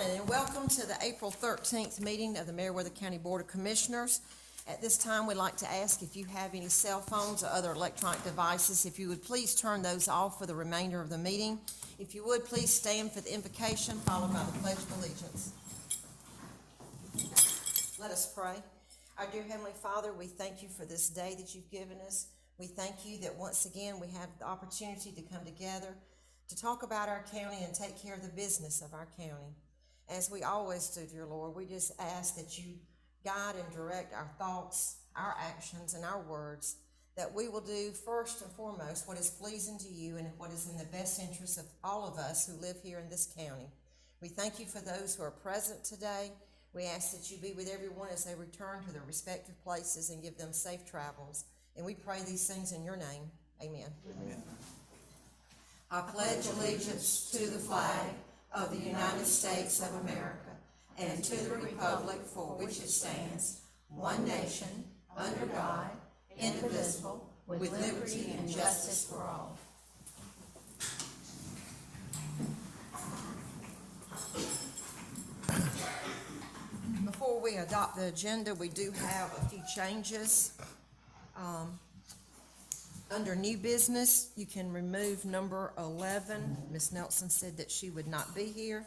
morning and welcome to the April 13th meeting of the Meriwether County Board of Commissioners. At this time, we'd like to ask if you have any cell phones or other electronic devices, if you would please turn those off for the remainder of the meeting. If you would, please stand for the invocation followed by the Pledge of Allegiance. Let us pray. Our dear Heavenly Father, we thank you for this day that you've given us. We thank you that once again we have the opportunity to come together to talk about our county and take care of the business of our county. As we always do, dear Lord, we just ask that you guide and direct our thoughts, our actions, and our words, that we will do first and foremost what is pleasing to you and what is in the best interest of all of us who live here in this county. We thank you for those who are present today. We ask that you be with everyone as they return to their respective places and give them safe travels. And we pray these things in your name. Amen. Amen. I pledge allegiance to the flag of the United States of America and to the republic for which it stands, one nation, under God, indivisible, with liberty and justice for all. Before we adopt the agenda, we do have a few changes. Under new business, you can remove number 11. Ms. Nelson said that she would not be here.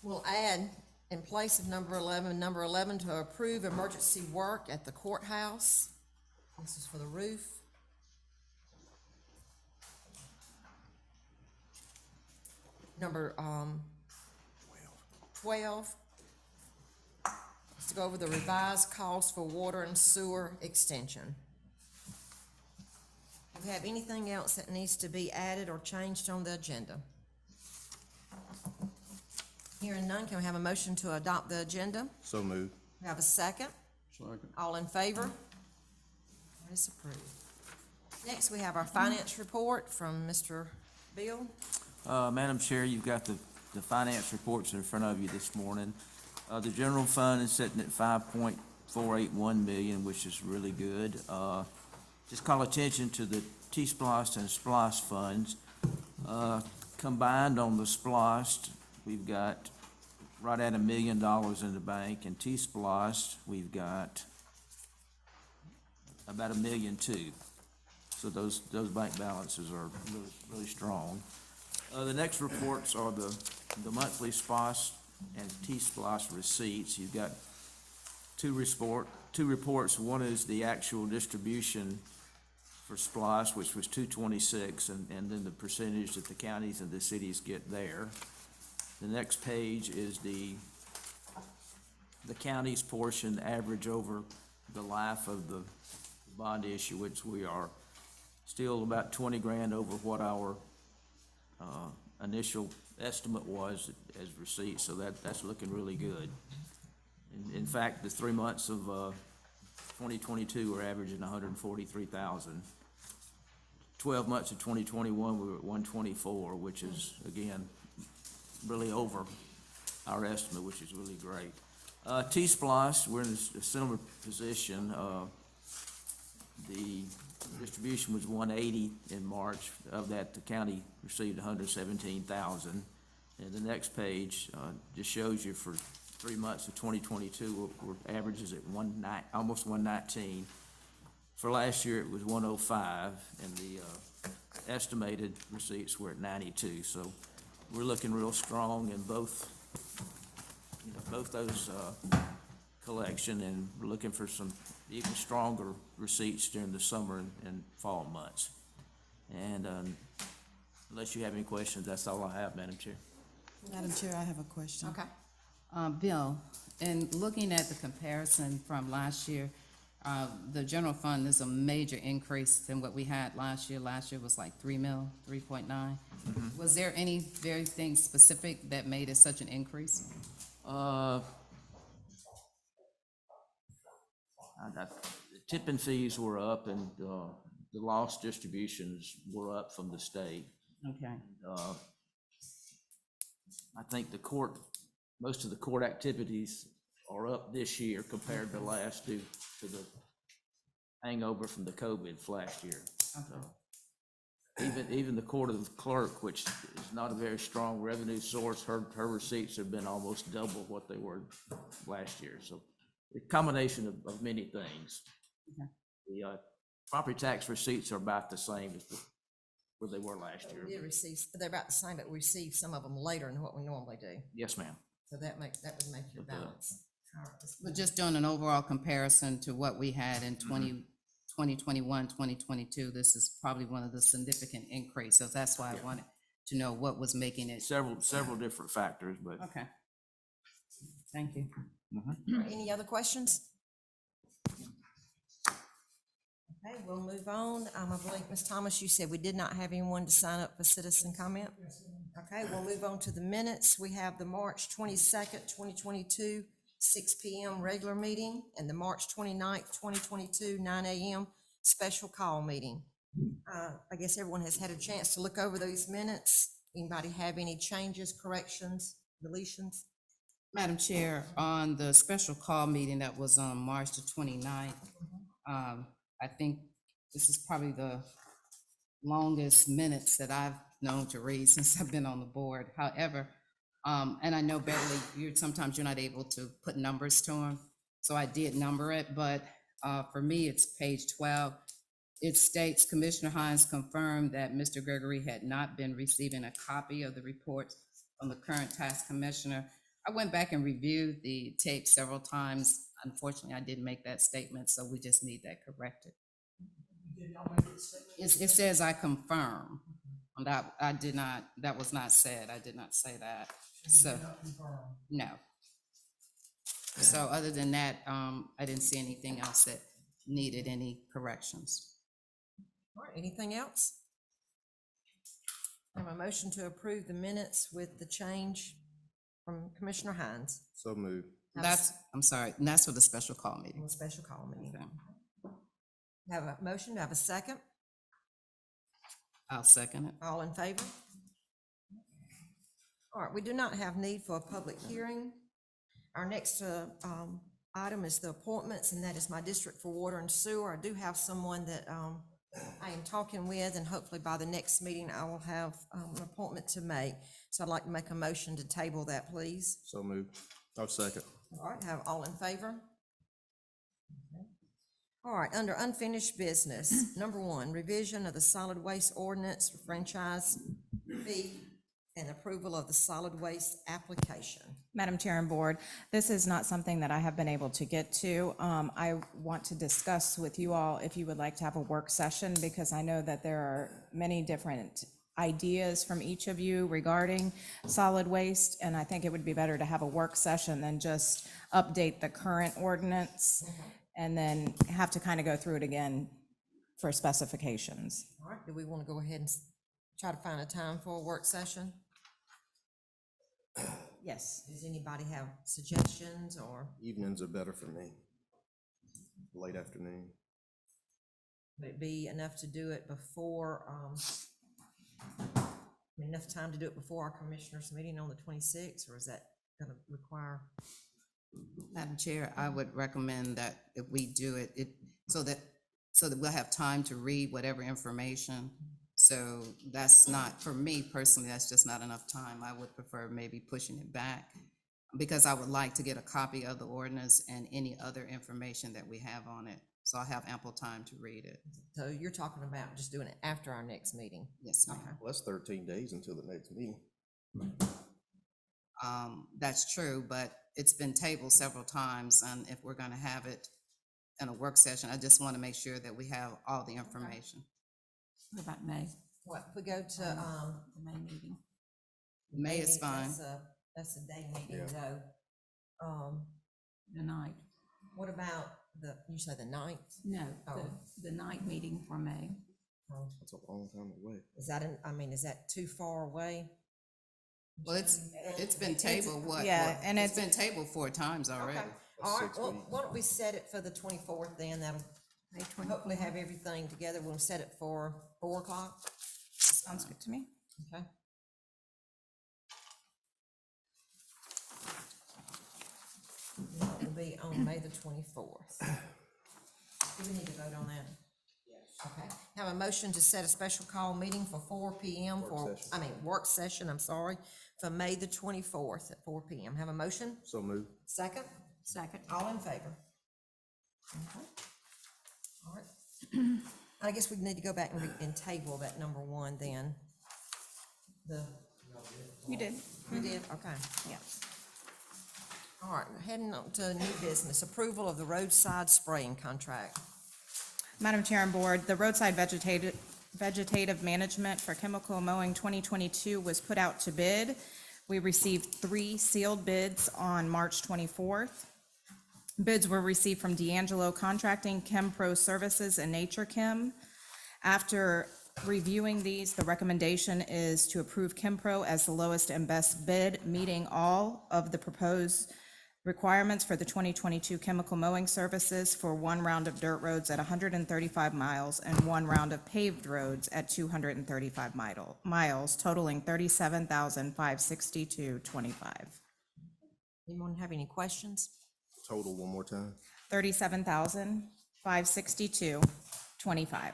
We'll add in place of number 11 to approve emergency work at the courthouse. This is for the roof. Number 12. To go over the revised cost for water and sewer extension. Do we have anything else that needs to be added or changed on the agenda? Hearing none, can we have a motion to adopt the agenda? So moved. We have a second? Second. All in favor? That is approved. Next, we have our finance report from Mr. Bill. Madam Chair, you've got the finance reports in front of you this morning. The general fund is sitting at $5.481 million, which is really good. Just call attention to the T-SPLOST and SPLOST funds. Combined on the SPLOST, we've got right at $1 million in the bank, and T-SPLOST, we've got about $1.2 million. So those bank balances are really strong. The next reports are the monthly SPLOST and T-SPLOST receipts. You've got two reports. One is the actual distribution for SPLOST, which was $226, and then the percentage that the counties and the cities get there. The next page is the county's portion average over the life of the bond issue, which we are still about 20 grand over what our initial estimate was as receipts, so that's looking really good. In fact, the 3 months of 2022 were averaging 143,000. 12 months of 2021 we were at 124, which is again really over our estimate, which is really great. T-SPLOST, we're in a similar position. The distribution was 180 in March. Of that, the county received 117,000. And the next page just shows you for 3 months of 2022, we're averages at almost 119. For last year, it was 105, and the estimated receipts were at 92. So we're looking real strong in both those collection, and we're looking for some even stronger receipts during the summer and fall months. And unless you have any questions, that's all I have, Madam Chair. Madam Chair, I have a question. Okay. Bill, in looking at the comparison from last year, the general fund is a major increase than what we had last year. Last year was like 3.9. Mm-hmm. Was there any very thing specific that made it such an increase? The tipping fees were up, and the lost distributions were up from the state. Okay. I think most of the court activities are up this year compared to last due to the hangover from the COVID last year. Okay. So even the court of the clerk, which is not a very strong revenue source, her receipts have been almost double what they were last year. So a combination of many things. Okay. The property tax receipts are about the same as where they were last We year. did receive, they're about the same, but we received some of them later than what we normally do. Yes, ma'am. So that would make your But, balance. But just doing an overall comparison to what we had in 2021, 2022, this is probably one of the significant increases. That's why I wanted to know what was making it. Several different factors, but Okay. Thank you. Any other questions? Okay, we'll move on. I believe, Ms. Thomas, you said we did not have anyone to sign up for citizen comment? Okay, we'll move on to the minutes. We have the March 22nd, 2022, 6 p.m. regular meeting, and the March 29th, 2022, 9 a.m. special call meeting. I guess everyone has had a chance to look over those minutes. Anybody have any changes, corrections, deletions? Madam Chair, on the special call meeting that was on March the 29th, I think this is probably the longest minutes that I've known to read since I've been on the board. However, and I know Beverly, sometimes you're not able to put numbers to them, so I did number it, but for me, it's page 12. It states Commissioner Hines confirmed that Mr. Gregory had not been receiving a copy of the report from the current tax commissioner. I went back and reviewed the tape several times. Unfortunately, I didn't make that statement, so we just need that corrected. It says I confirm. That I did not, that was not said. I did not say that. So, no. So other than that, I didn't see anything else that needed any corrections. All right, anything else? I have a motion to approve the minutes with the change from Commissioner Hines. So moved. I'm sorry, and that's for the special call meeting. On a special call meeting. Okay. Have a motion, to have a second? I'll second it. All in favor? All right, we do not have need for a public hearing. Our next item is the appointments, and that is my district for water and sewer. I do have someone that I am talking with, and hopefully by the next meeting, I will have an appointment to make. So I'd like to make a motion to table that, please. So moved. I'll second. All right, have all in favor? All right, under unfinished business, number 1, revision of the solid waste ordinance for franchise fee and approval of the solid waste application. Madam Chair and Board, this is not something that I have been able to get to. I want to discuss with you all if you would like to have a work session, because I know that there are many different ideas from each of you regarding solid waste, and I think it would be better to have a work session than just update the current ordinance and then have to kind of go through it again for specifications. All right, do we want to go ahead and try to find a time for a work session? Yes. Does anybody have suggestions or Evenings are better for me. Late afternoon. would it be enough to do it before, enough time to do it before our commissioners meeting on the 26th, or is that gonna require? Madam Chair, I would recommend that if we do it, so that we'll have time to read whatever information. So that's not, for me personally, that's just not enough time. I would prefer maybe pushing it back, because I would like to get a copy of the ordinance and any other information that we have on it, so I'll have ample time to read it. So you're talking about just doing it after our next meeting? Yes, ma'am. Well, that's 13 days until the next meeting. That's true, but it's been tabled several times, and if we're gonna have it in a work session, I just want to make sure that we have all the information. What about May, What, if we go to, the May meeting? May is fine. That's a day meeting Yeah. though. The night? What about you say the 9th? No, Oh. the night meeting for May. That's a long time away. Is that, is that too far away? Well, it's been tabled, it's been tabled 4 times already. Okay, all right, 6 well, weeks. why don't we set it for the 24th then, that'll May 24th. hopefully have everything together, we'll set it for 4 o'clock, Sounds good to me. okay? That will be on May the 24th. Do we need to vote on that? Yes. Okay, have a motion to set a special call meeting for 4 PM work session, I'm sorry, for May the 24th at 4 PM. Have a motion? So moved. Second? Second. All in favor? Okay. All right. I guess we need to go back and table that number one then. You did. You did, okay. Yeah. All right, heading on to new business, approval of the roadside spraying contract. Madam Chair and Board, the roadside vegetative management for chemical mowing 2022 was put out to bid. We received 3 sealed bids on March 24th. Bids were received from D'Angelo Contracting, Chem Pro Services, and Nature Chem. After reviewing these, the recommendation is to approve Chem Pro as the lowest and best bid, meeting all of the proposed requirements for the 2022 chemical mowing services for 1 round of dirt roads at 135 miles and 1 round of paved roads at 235 miles, totaling $37,562.25. Anyone have any questions? Total one more time. $37,562.25.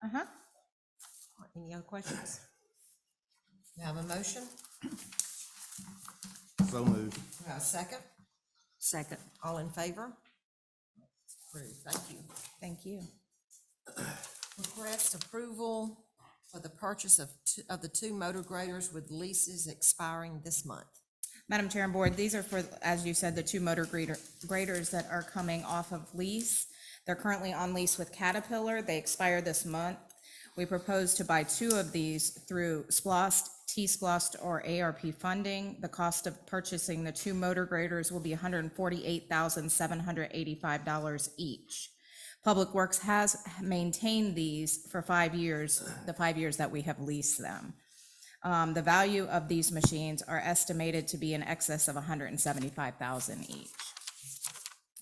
All right, any other questions? You have a motion? So moved. You have a second? Second. All in favor? Approved, thank you. Thank you. Request approval for the purchase of the 2 motor graders with leases expiring this month. Madam Chair and Board, these are for, as you said, the 2 motor graders that are coming off of lease. They're currently on lease with Caterpillar. They expire this month. We propose to buy 2 of these through SPLOST, T-SPLOST, or ARP funding. The cost of purchasing the 2 motor graders will be $148,785 each. Public Works has maintained these for 5 years, the 5 years that we have leased them. The value of these machines are estimated to be in excess of $175,000 each.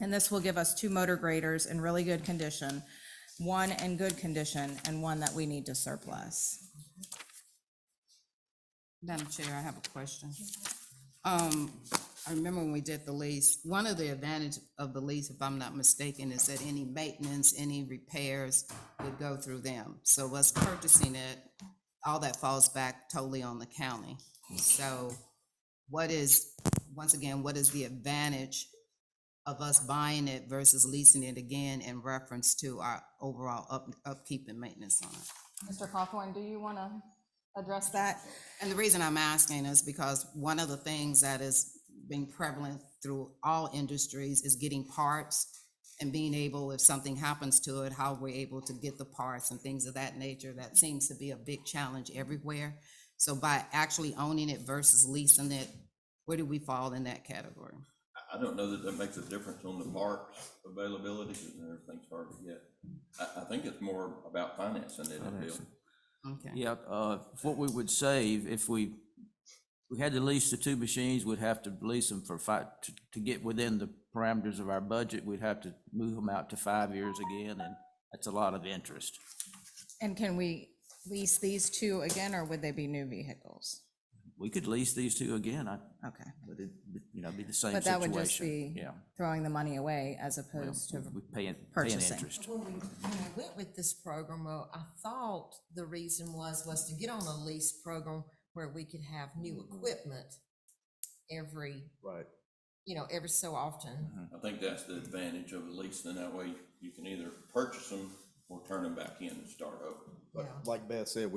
And this will give us 2 motor graders in really good condition, 1 in good condition, and 1 that we need to surplus. Madam Chair, I have a question. I remember when we did the lease, one of the advantages of the lease, if I'm not mistaken, is that any maintenance, any repairs would go through them. So us purchasing it, all that falls back totally on the county. So what is the advantage of us buying it versus leasing it again in reference to our overall upkeep and maintenance on it? Mr. Cawthorn, do you want to address that? And the reason I'm asking is because one of the things that is being prevalent through all industries is getting parts and being able, if something happens to it, how we're able to get the parts and things of that nature. That seems to be a big challenge everywhere. So by actually owning it versus leasing it, where do we fall in that category? I don't know that that makes a difference on the parts availability, because everything's hard to get. I think it's more about financing it, Bill. Okay. Yeah, what we would save if we had to lease the 2 machines, we'd have to lease them for to get within the parameters of our budget, we'd have to move them out to 5 years again, and that's a lot of interest. And can we lease these 2 again, or would they be new vehicles? We could lease these 2 again, Okay, but it'd, be the same but that would just situation. be Yeah. throwing the money away as opposed to, We paying purchasing. interest. When we went with this program, well, I thought the reason was to get on a lease program where we could have new equipment every, Right. every so often. I think that's the advantage of leasing, that way you can either purchase them or turn them back in and start over. But Yeah. like Beth said,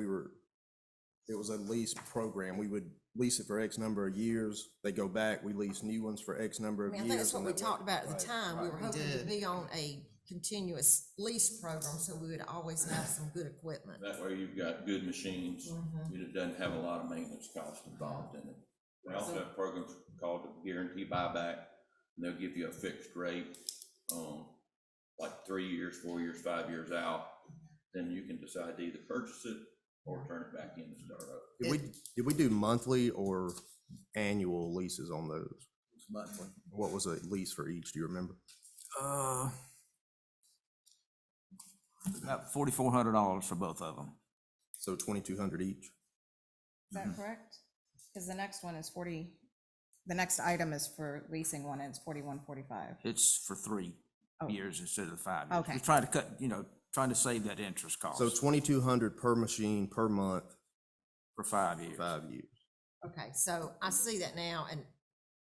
it was a lease program. We would lease it for X number of years. They go back, we lease new ones for X number I of mean, I years. think that's what and we that way- talked about at the Right, time. We right. were hoping to did. be on a continuous lease program, so we would always have some good equipment. That way you've got good machines, it doesn't have a lot of maintenance costs involved in it. They also have programs called the guarantee buyback, and they'll give you a fixed rate, like 3 years, 4 years, 5 years out. Then you can decide to either purchase it or turn it back in and start over. Did we do monthly or annual leases on those? It's monthly. What was a lease for each? Do you remember? About $4,400 for both of them. So 2,200 each? is that correct? Because the next one is 40, the next item is for leasing one, and it's 4145. It's for 3 Oh. years instead of 5 years. Okay. We're trying to cut, trying to save that interest cost So 2,200 per machine per month, for 5 years. 5 years. Okay, so I see that now, and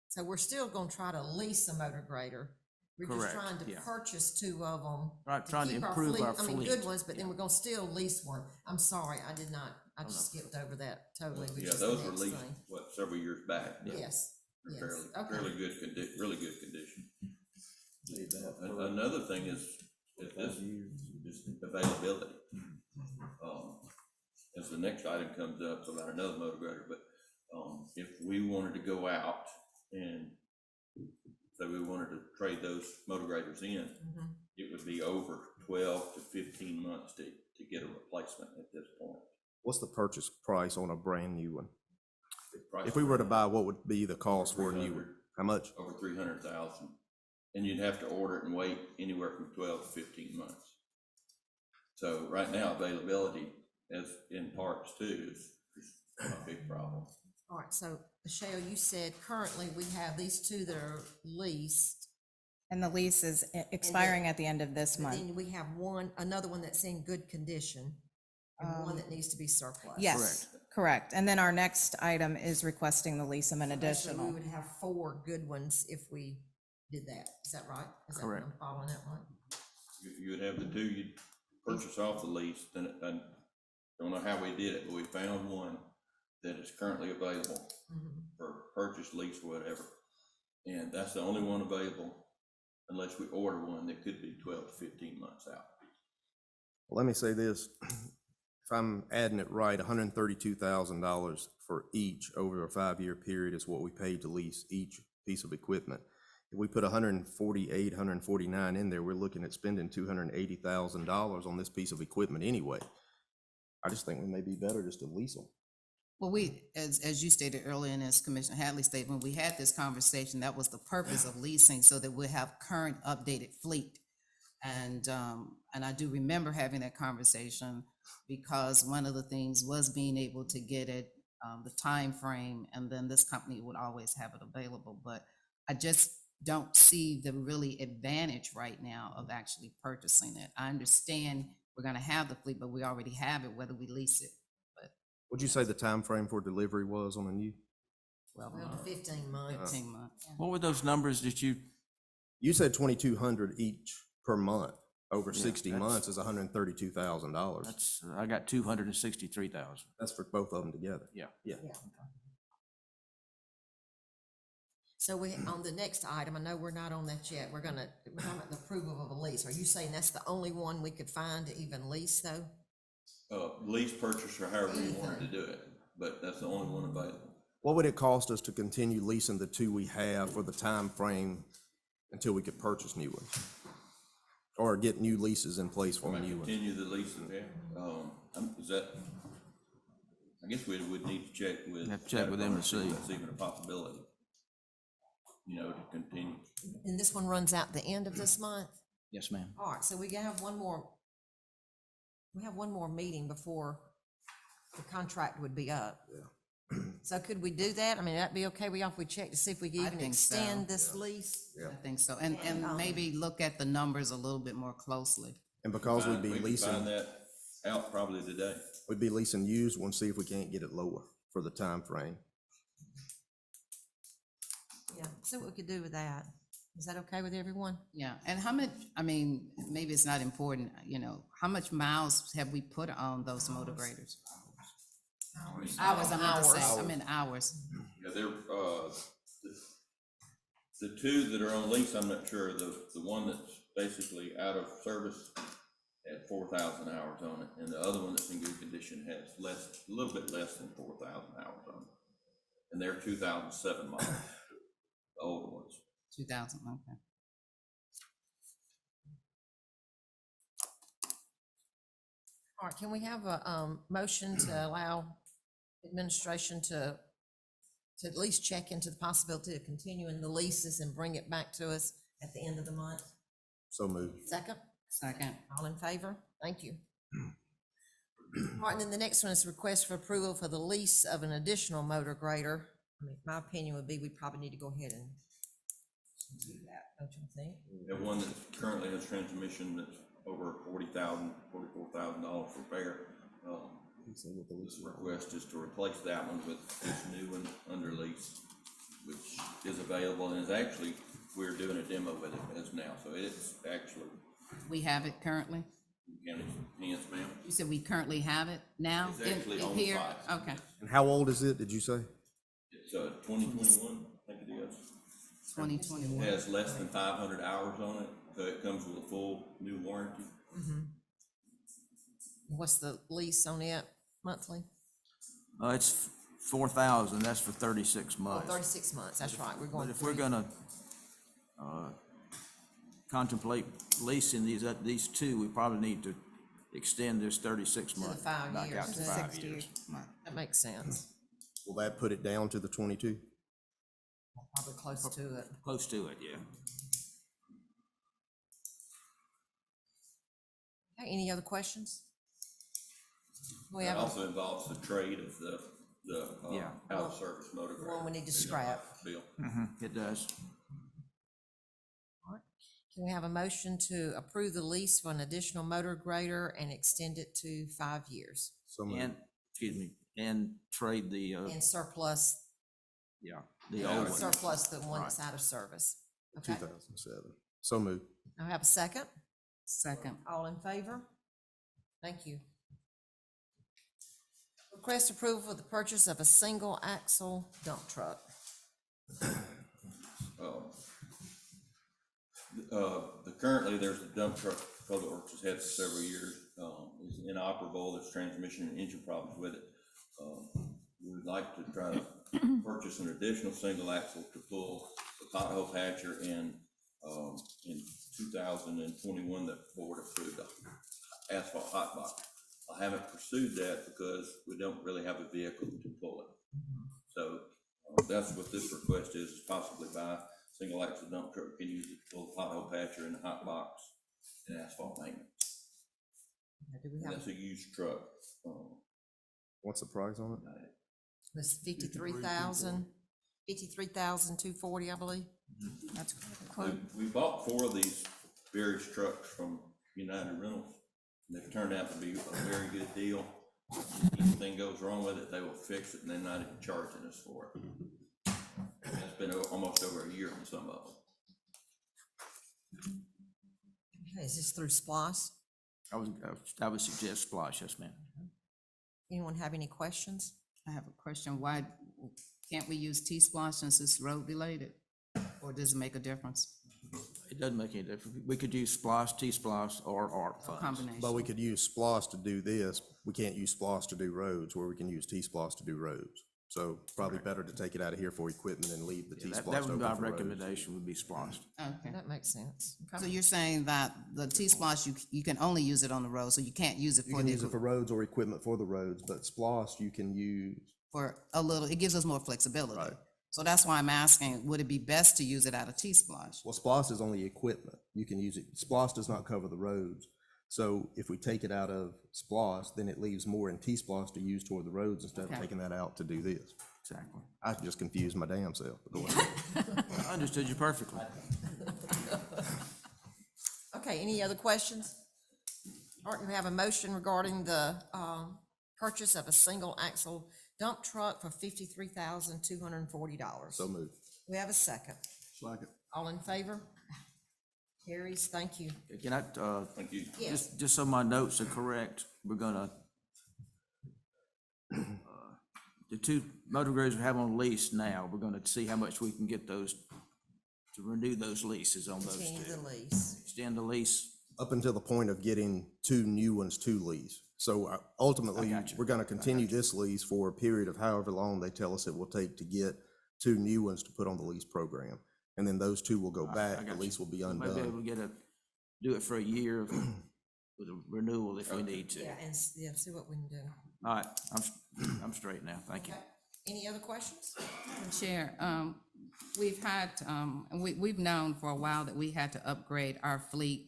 so we're still gonna try to lease a motor grader. We're just Correct, trying to yeah. purchase 2 of them. Right, trying to keep improve our I mean, good fleet. ones, but then we're gonna still lease one. I'm sorry, I did not, I just skipped over that totally, which Yeah, is the those were next leased, thing. what, several years back? Yes, They're yes, Fairly, okay. fairly good really good condition. Another thing is this is availability. As the next item comes up, it's about another motor grader, but, if we wanted to go out and say we wanted to trade those motor graders in, it would be over 12 to 15 months to get a replacement at this point. What's the purchase price on a brand new one? The price If we were to buy, what would be the cost for a new one? 300. How much? Over 300,000, and you'd have to order it and wait anywhere from 12 to 15 months. So right now, availability as in parts too is a big problem. All right, so Michelle, you said currently we have these 2 that are leased. And the lease is expiring at the end of this But month. then we have another one that's in good condition, and one that needs to be surplus. Yes, correct. And then our next item is requesting the lease of an Basically, additional. we would have 4 good ones if we did that. Is that right? Is that what Correct. I'm following that right? You would have the 2 you'd purchase off the lease, then, I don't know how we did it, but we found one that is currently available for purchase, lease, whatever. And that's the only one available unless we order one that could be 12 to 15 months out. Well, let me say this. If I'm adding it right, $132,000 for each over a 5-year period is what we paid to lease each piece of equipment. If we put 148, 149 in there, we're looking at spending $280,000 on this piece of equipment anyway. I just think we may be better just to lease them. Well, as you stated earlier, and as Commissioner Hadley stated, when we had this conversation, that was the purpose of leasing, so that we'll have current updated fleet. And I do remember having that conversation because one of the things was being able to get it, the time frame, and then this company would always have it available. But I just don't see the really advantage right now of actually purchasing it. I understand we're gonna have the fleet, but we already have it, whether we lease it. What'd you say the time frame for delivery was on a new? Well, to 15 months. 15 months. What were those numbers that you, You said 2,200 each per month. Over Yeah, 60 that's- months is $132,000. that's, I got 263,000. That's for both of them together. Yeah. Yeah. So on the next item, I know we're not on that yet. We're talking about the approval of a lease. Are you saying that's the only one we could find to even lease though? Lease, purchase, or however you wanted to do it, but that's the only one available. What would it cost us to continue leasing the 2 we have for the time frame until we could purchase new ones? Or get new leases in place for new ones? Continue the lease that we have. Is that, I guess we would need to check with. Have to check with them to see. if That's even a possibility, to continue. And this one runs out the end of this month? Yes, ma'am. All right, so we have one more meeting before the contract would be up. So could we do that? I mean, that'd be okay with y'all if we check to see if we can I even think so. extend this lease? I think so, and maybe look at the numbers a little bit more closely. And because we'd be We can leasing, find that out probably today. we'd be leasing used ones, see if we can't get it lower for the time frame. Yeah, see what we could do with that. Is that okay with everyone? Yeah, and how much, I mean, maybe it's not important, how much miles have we put on those motor graders? Hours, I meant to say, I meant hours. Yeah, they're, the 2 that are on lease, I'm not sure, the one that's basically out of service had 4,000 hours on it, and the other one that's in good condition has a little bit less than 4,000 hours on it. And they're 2007 models, the older ones. 2,000, okay. All right, can we have a motion to allow administration to at least check into the possibility of continuing the leases and bring it back to us at the end of the month? So moved. Second? Second. All in favor? Thank you. All right, and then the next one is request for approval for the lease of an additional motor grader. I mean, my opinion would be we probably need to go ahead and do that, don't you think? We have one that currently has transmission that's over $44,000 repair. This request is to replace that one with this new one under lease, which is available and is actually, we're doing a demo with it as now, so it's actually We have it currently? in county's hands, ma'am. You said we currently have it now? It's actually in on here? site. Okay, And how old is it, did you say? It's 2021, I think it is. 2021. It has less than 500 hours on it, so it comes with a full new warranty. What's the lease on it monthly? It's 4,000, that's for 36 Oh, months. 36 months, that's right, we're going. But if we're gonna, contemplate leasing these two, we probably need to extend this 36 To the month 5 back out years. to 5 years. That makes sense, Will that put it down to the 22? probably close to it. Close to it, yeah. Okay, any other questions? We It have, also involves the trade of the Yeah. out-of-service motor grader. One we need to scrap. Bill. It does. can we have a motion to approve the lease for an additional motor grader and extend it to 5 years? So moved. And, excuse me, and trade the, And surplus, yeah, the old one. surplus the one that's out of service. Okay, 2007. So moved. I have a second. Second. All in favor? Thank you. Request approval for the purchase of a single axle dump truck. Currently, there's a dump truck Public Works has had for several years, is inoperable, there's transmission and engine problems with it. We would like to try to purchase an additional single axle to pull the pothole patcher and, in 2021, the board approved the asphalt hot box. I haven't pursued that because we don't really have a vehicle to pull it. So, that's what this request is possibly buy single axle dump truck, can use it to pull the pothole patcher and the hot box and asphalt maintenance. Do we And have, that's a used truck. What's the price on it? this 53,240, I believe. That's We bought 4 of these various trucks from United Rentals, and they've turned out to be a very good deal. If anything goes wrong with it, they will fix it, and they're not even charging us for it. It's been almost over a year on some of them. Okay, is this through SPOS? I would suggest Splash, yes, ma'am. Anyone have any questions? I have a question. Why can't we use T-Splosh since it's road related? Or does it make a difference? It doesn't make any difference. We could use Splash, T-Splash, or ARP funds. Combination. But we could use SPOS to do this. We can't use SPOS to do roads, where we can use T-SPOS to do roads. So probably better to take it out of here for equipment and leave the That T-SPOS that would open be our for roads. recommendation, would be Splash. Okay. That makes sense. So you're saying that the T-Splosh, you can only use it on the road, so you can't use it You for can the, use it for roads or equipment for the roads, but SPOS you can use, for a little, it gives us more flexibility. Right. So that's why I'm asking, would it be best to use it out of T-Splosh? well, SPOS is only equipment. You can use it, SPOS does not cover the roads. So if we take it out of SPOS, then it leaves more in T-SPOS to use toward the roads instead of Okay. taking that out to do this. Exactly. I just confused my damn self. But go ahead. I understood you perfectly. Okay, any other questions? All right, we have a motion regarding the, purchase of a single axle dump truck for $53,240. So moved. We have a second. Second. All in favor? Carries, thank you. Can I, Thank you. Yes, just so my notes are correct, we're gonna, the 2 motor graders we have on lease now, we're gonna see how much we can get those, to renew those leases on those continue 2. the lease. Extend the lease. Up until the point of getting 2 new ones to lease. So ultimately, I got you. we're gonna continue this lease for a period of however long they tell us it will take to get 2 new ones to put on the lease program. And then those 2 will go I back, the got you. lease will be We might be undone. able to do it for a year with a renewal if we need to. Yeah, and, yeah, see what we can do. All right, I'm straight now, thank you. Okay, any other questions? Chair, we've had, we've known for a while that we had to upgrade our fleet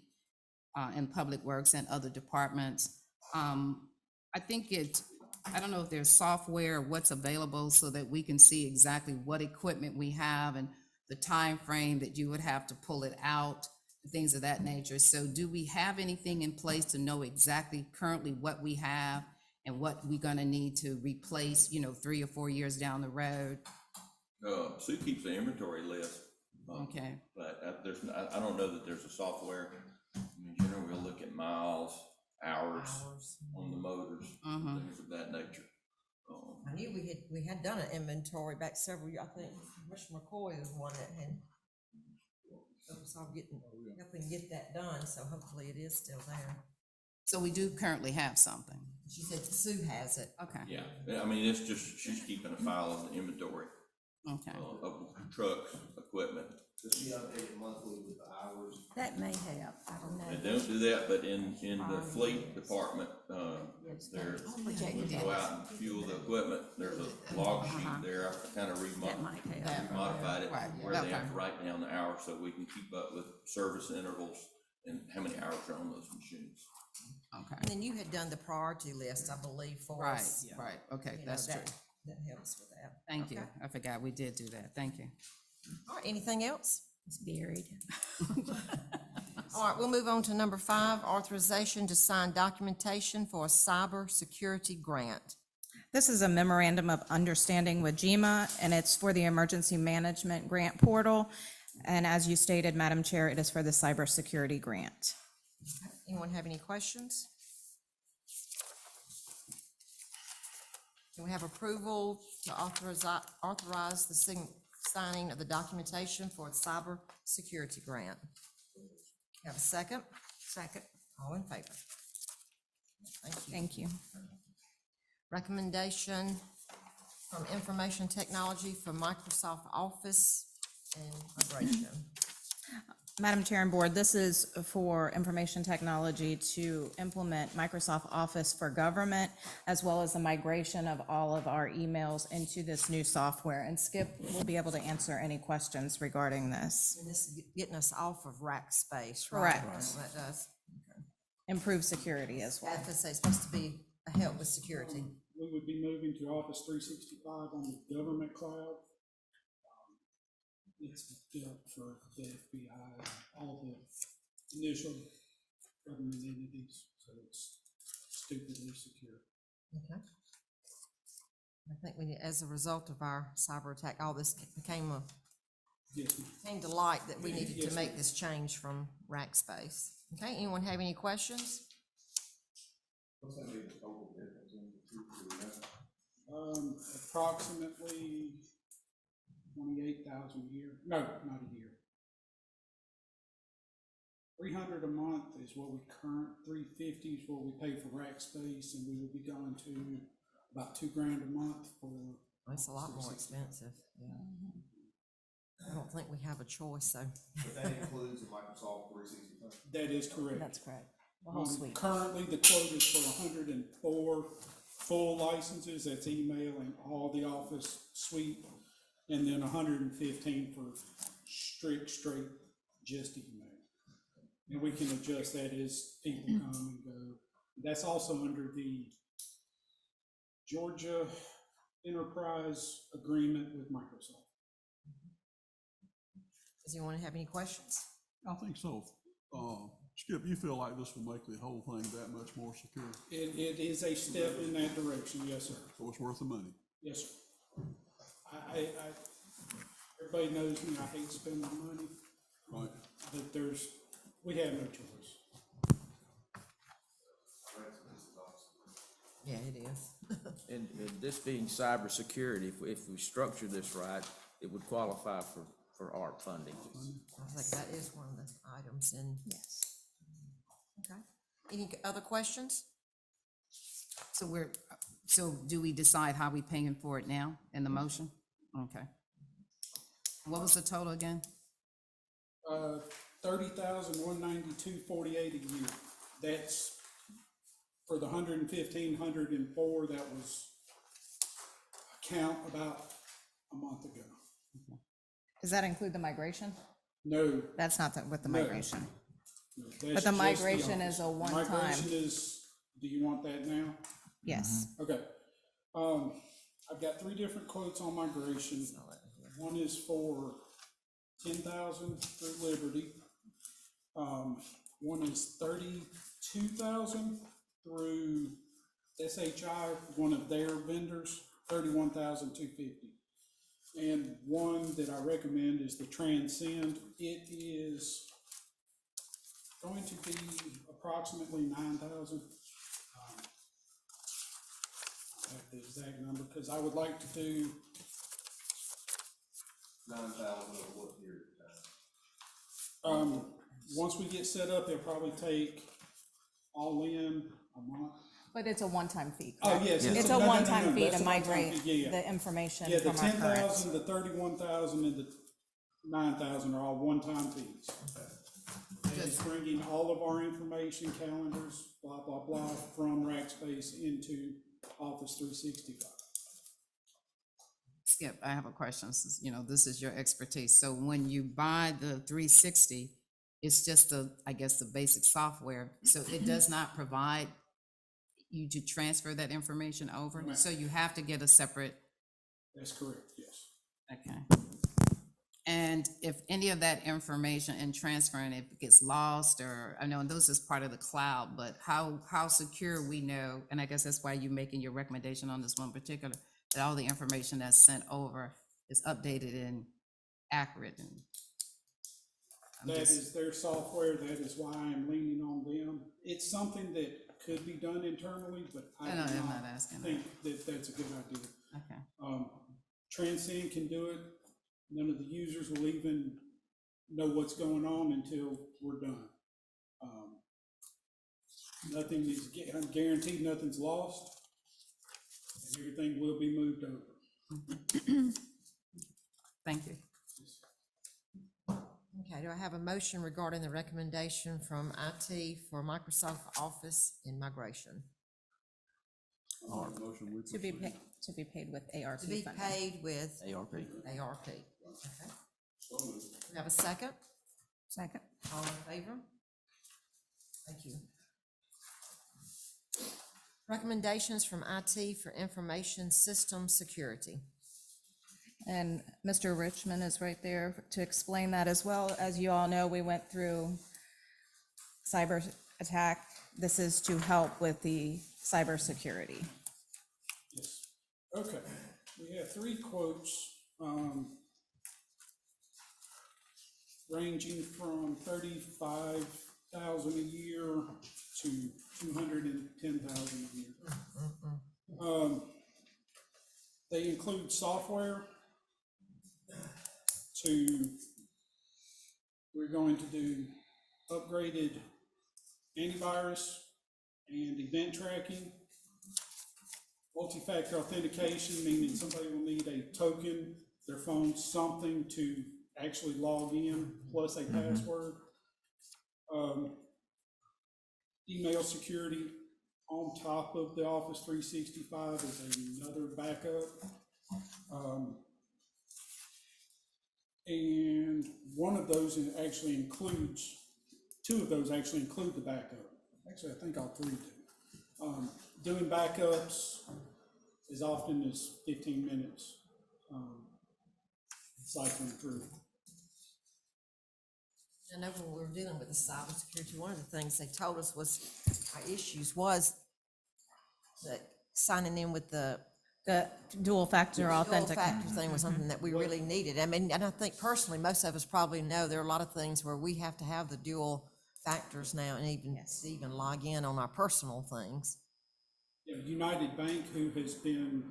in Public Works and other departments. I think I don't know if there's software, what's available so that we can see exactly what equipment we have and the time frame that you would have to pull it out. things of that nature. So do we have anything in place to know exactly currently what we have and what we're gonna need to replace, 3 or 4 years down the road? Sue keeps the inventory list. Okay, But I don't know that there's a software. I mean, generally, we'll look at miles, hours on the motors, things of that nature. I knew we had done an inventory back several years, I think, Mr. McCoy was one that had, so helping get that done, so hopefully it is still there. so we do currently have something. She said Sue has it. Okay, Yeah, I mean, it's just, she's keeping a file of the inventory, okay. of trucks, equipment. Does she update it monthly with the hours? That may help, I don't know. And don't do that, but in the fleet department, there, when we go out and fuel the equipment, there's a log sheet there. I kind of That might help. remodified it, Right, where they have okay. to write down the hours so we can keep up with service intervals and how many hours are on those machines. Okay, And then you had done the priority list, I believe, for right, us. right, okay, You know, that's true. That helps with that. Thank you. Okay. I forgot we did do that. Thank you. All right, anything else? It's buried. All right, we'll move on to number 5, authorization to sign documentation for a cybersecurity grant. This is a memorandum of understanding with GEMA, and it's for the Emergency Management Grant Portal. And as you stated, Madam Chair, it is for the cybersecurity grant. Anyone have any questions? Can we have approval to authorize the signing of the documentation for a cybersecurity grant? Have a second? Second. All in favor? Thank you. Thank you. Recommendation from Information Technology for Microsoft Office and migration. Madam Chair and Board, this is for information technology to implement Microsoft Office for Government, as well as the migration of all of our emails into this new software. And Skip will be able to answer any questions regarding this. And this is getting us off of rack space, right? Correct. That's what that does. Improve security as well. FSA is supposed to be a help with security. We would be moving to Office 365 on the government cloud. It's built for the FBI, and all the initial government entities, so it's stupidly secure. Okay. I think we, as a result of our cyber attack, all this became Yes, ma'am. came to light that we needed to Yes, make ma'am. this change from rack space. Okay, anyone have any questions? What's that mean, the total difference in the two, do we know? Approximately 28,000 a year. No, not a year. 300 a month is what we 350 is what we pay for rack space, and we will be going to about $2,000 a month for. It's a lot more expensive, yeah. I don't think we have a choice, so. But that includes the Microsoft 365. That is correct. That's correct. The whole suite. Currently, the quote is for 104 full licenses, that's email and all the Office suite, and then 115 for straight, just email. And we can adjust that as people come and go. That's also under the Georgia Enterprise Agreement with Microsoft. Does anyone have any questions? I think so. Skip, you feel like this will make the whole thing that much more secure? It is a step in that direction, yes, sir. So it's worth the money. Yes, sir. Everybody knows me, I hate spending money, Right. but we have no choice. Yeah, it is. And this being cybersecurity, if we structure this right, it would qualify for ARP funding. I think that is one of the items in. Yes. Okay. Any other questions? So do we decide how we paying for it now in the motion? Okay. What was the total again? 30,192.48 a year. That's for the 115, 104, that was a count about a month ago. Does that include the migration? No. That's not with the No. migration. no, that's But the just migration Office. is a one-time. Migration is, do you want that now? Yes. Okay. I've got 3 different quotes on migration. One is for 10,000 for Liberty. One is 32,000 through SHI, one of their vendors, 31,250. And one that I recommend is the Transcend. It is going to be approximately 9,000. I have the exact number, because I would like to do, 9,000 over what period of time? once we get set up, it'll probably take all in a month. But it's a one-time fee, Oh, correct? yes. It's a no, no, no, one-time no, fee that's to a one-time migrate fee, yeah, yeah. the information Yeah, the from our current. 10,000, the 31,000, and the 9,000 are all one-time fees. And it's bringing all of our information, calendars, blah, blah, blah, from Rackspace into Office 365. Skip, I have a question, since, this is your expertise. So when you buy the 360, it's just I guess, the basic software, so it does not provide you to transfer that information over? Right. So you have to get a separate, That's correct, yes. okay. And if any of that information and transferring, if it gets lost, or, I know this is part of the cloud, but how secure we know, and I guess that's why you're making your recommendation on this one particular, that all the information that's sent over is updated and accurate, and That is their software, that is why I'm leaning on them. It's something that could be done internally, but I do I'm not not asking that. think that that's a good idea. Okay, Transcend can do it. None of the users will even know what's going on until we're done. Nothing is, I'm guaranteed nothing's lost, and everything will be moved over. thank you. Okay, do I have a motion regarding the recommendation from IT for Microsoft Office and migration? Motion we To be paid with ARP To be funding. paid with ARP. ARP. Okay. We have a second? Second. All in favor? Thank you. Recommendations from IT for information system security. And Mr. Richmond is right there to explain that as well. As you all know, we went through cyber attack. This is to help with the cybersecurity. Yes. Okay, we have 3 quotes, ranging from 35,000 a year to 210,000 a year. They include software we're going to do upgraded antivirus and event tracking, multi-factor authentication, meaning somebody will need a token, their phone, something to actually log in, plus a password. Email security on top of the Office 365 is another backup. And one of those actually includes, 2 of those actually include the backup. Actually, I think all 3 do. Doing backups as often as 15 minutes, cycling through. I know when we were dealing with the cybersecurity, one of the things they told us was, our issues was that signing in with the The dual factor dual authentication. factor thing was something that we really needed. I mean, and I think personally, most of us probably know there are a lot of things where we have to have the dual factors now, and even log in on our personal things. Yeah, United Bank, who has been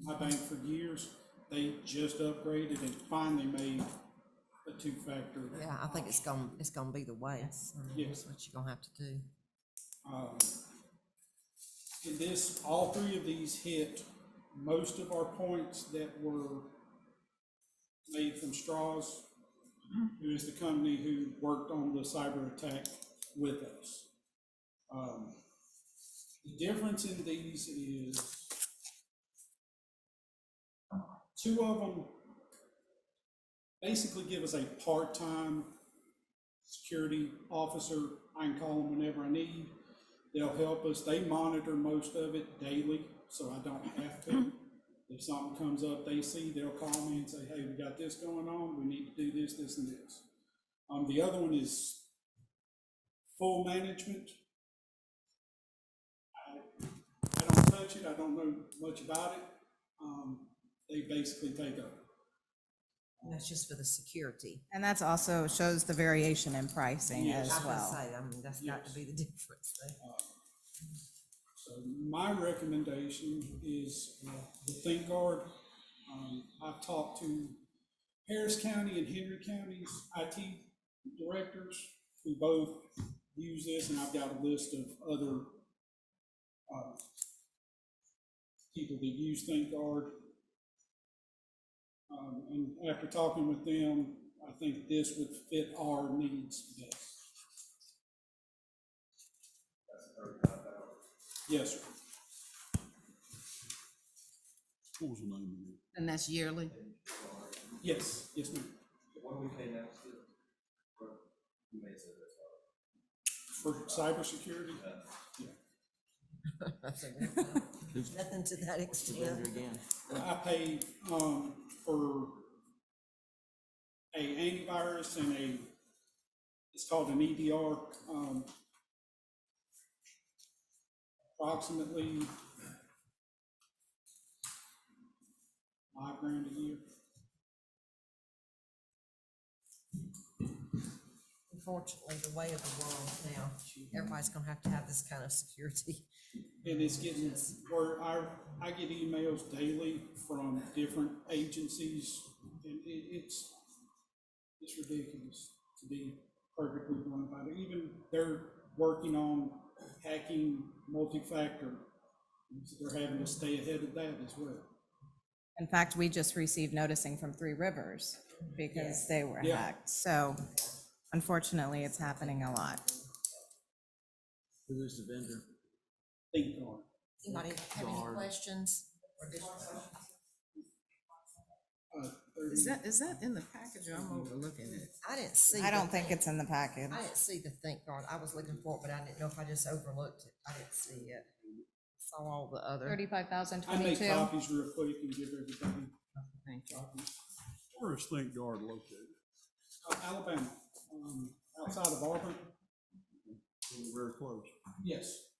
my bank for years, they just upgraded and finally made a 2-factor. Yeah, I think it's gonna be the way. Yes. That's what you're gonna have to do. In this, all 3 of these hit most of our points that were made from Strauss, who is the company who worked on the cyber attack with us. The difference in these is 2 of them basically give us a part-time security officer. I can call them whenever I need. They'll help us. They monitor most of it daily, so I don't have to. If something comes up they see, they'll call me and say, hey, we got this going on. We need to do this, this, and this. The other one is full management. I don't touch it, I don't know much about it. They basically take over. And that's just for the security. And that's also shows the variation in pricing Yes. as I was well. gonna say, I mean, that's got to be the difference there. So my recommendation is the Think Guard. I've talked to Harris County and Henry County's IT directors who both use this, and I've got a list of other people that use Think Guard. And after talking with them, I think this would fit our needs best. Yes, sir. What was the name of it? And that's yearly? Yes, yes, ma'am. What do we pay now? For cybersecurity, Nothing to that extent. Vendor again. I pay, for a antivirus and it's called an EDR, approximately $5,000 a year. Unfortunately, the way of the world now, everybody's gonna have to have this kind of security. And it's getting where I get emails daily from different agencies, and it's ridiculous, to be perfectly blunt about it. Even they're working on hacking multi-factor. So they're having to stay ahead of that as well. In fact, we just received noticing from Three Rivers because they were Yeah. hacked. So unfortunately, it's happening a lot. Who is the vendor? Think Guard. Anybody have any Guard. questions? Is that in the package or I'm overlooking it? I didn't see. I don't the- think it's in the package. I didn't see the Think Guard. I was looking for it, but I didn't know if I just overlooked it. I didn't see it. Saw all the other. 35,000, I make 22. copies real quick and give everybody Thank you. copies. Where is Think Guard located? Alabama, outside of Auburn. Very close. Yes.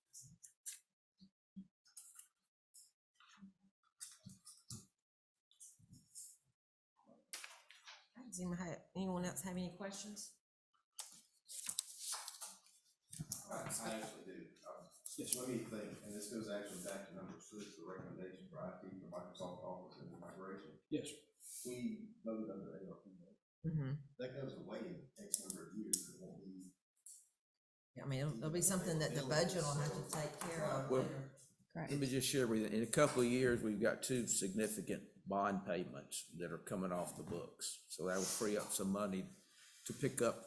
Does anyone else have any questions? I actually do. Yes. What do you think, and this goes actually back to number 6, the recommendation for IT for Microsoft Office and the migration. Yes, sir. We voted under ARP. That goes away in X number of years, it won't be. I mean, it'll be something that the budget will have to take care of Well, later. Correct. Let me just share with you, in a couple of years, we've got 2 significant bond payments that are coming off the books. So that will free up some money to pick up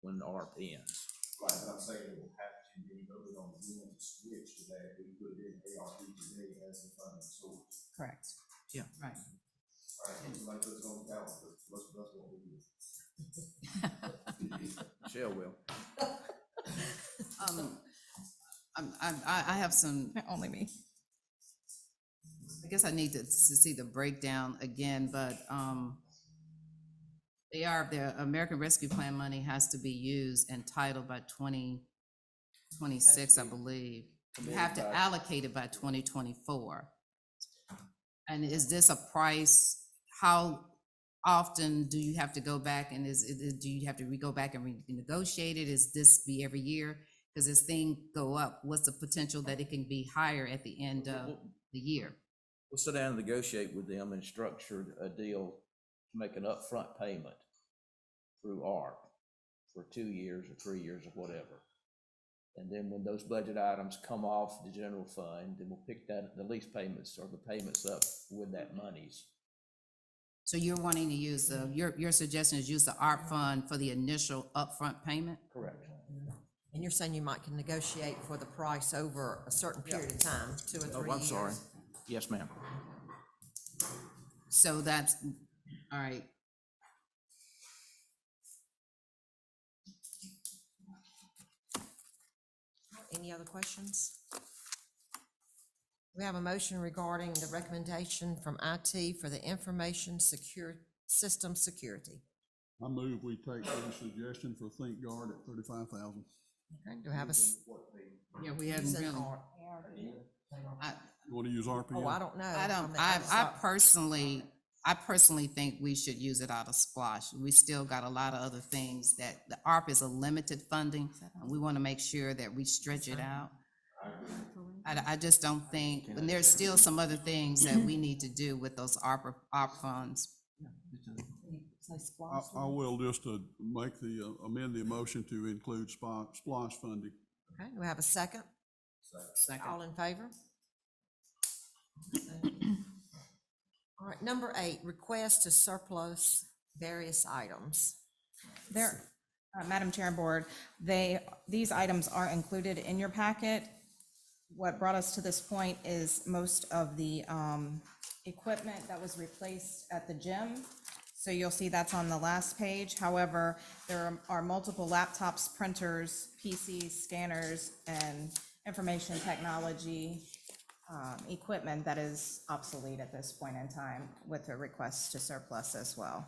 when the ARP ends. Right, but I'm saying it will have to be voted on again to switch to that, we put it in ARP today as the funding source. Correct. Yeah, right. All right, like this on the calendar, that's what we do. Michelle will. I have some, Only me. I guess I need to see the breakdown again, but, the American Rescue Plan money has to be used and titled by 2026, I believe. You have to allocate it by 2024. And is this a price, how often do you have to go back and do you have to go back and renegotiate it? Is this be every year? Does this thing go up? What's the potential that it can be higher at the end of the year? We'll sit down and negotiate with them and structure a deal to make an upfront payment through ARP for 2 years or 3 years or whatever. And then when those budget items come off the general fund, then we'll pick the lease payments or the payments up with that monies. So you're wanting to use your suggestion is use the ARP fund for the initial upfront payment? Correct. And you're saying you might can negotiate for the price over a certain period of time, 2 or 3 Oh, years? I'm sorry. Yes, ma'am. So that's, all right. Any other questions? We have a motion regarding the recommendation from IT for the information system security. I move we take the suggestion for Think Guard at 35,000. Okay, do I have Yeah, we haven't using really. ARP? You wanna use RPM? Oh, I don't know. I don't, mean, I just- personally think we should use it out of Splosh. We still got a lot of other things that, the ARP is a limited funding, and we wanna make sure that we stretch it out. I just don't think, and there's still some other things that we need to do with those ARP funds. I will just make amend the motion to include splash funding. Okay, do we have a second? Second. All in favor? All right, number 8, request to surplus various items. There, Madam Chair and Board, these items are included in your packet. What brought us to this point is most of the equipment that was replaced at the gym. So you'll see that's on the last page. However, there are multiple laptops, printers, PCs, scanners, and information technology equipment that is obsolete at this point in time, with a request to surplus as well.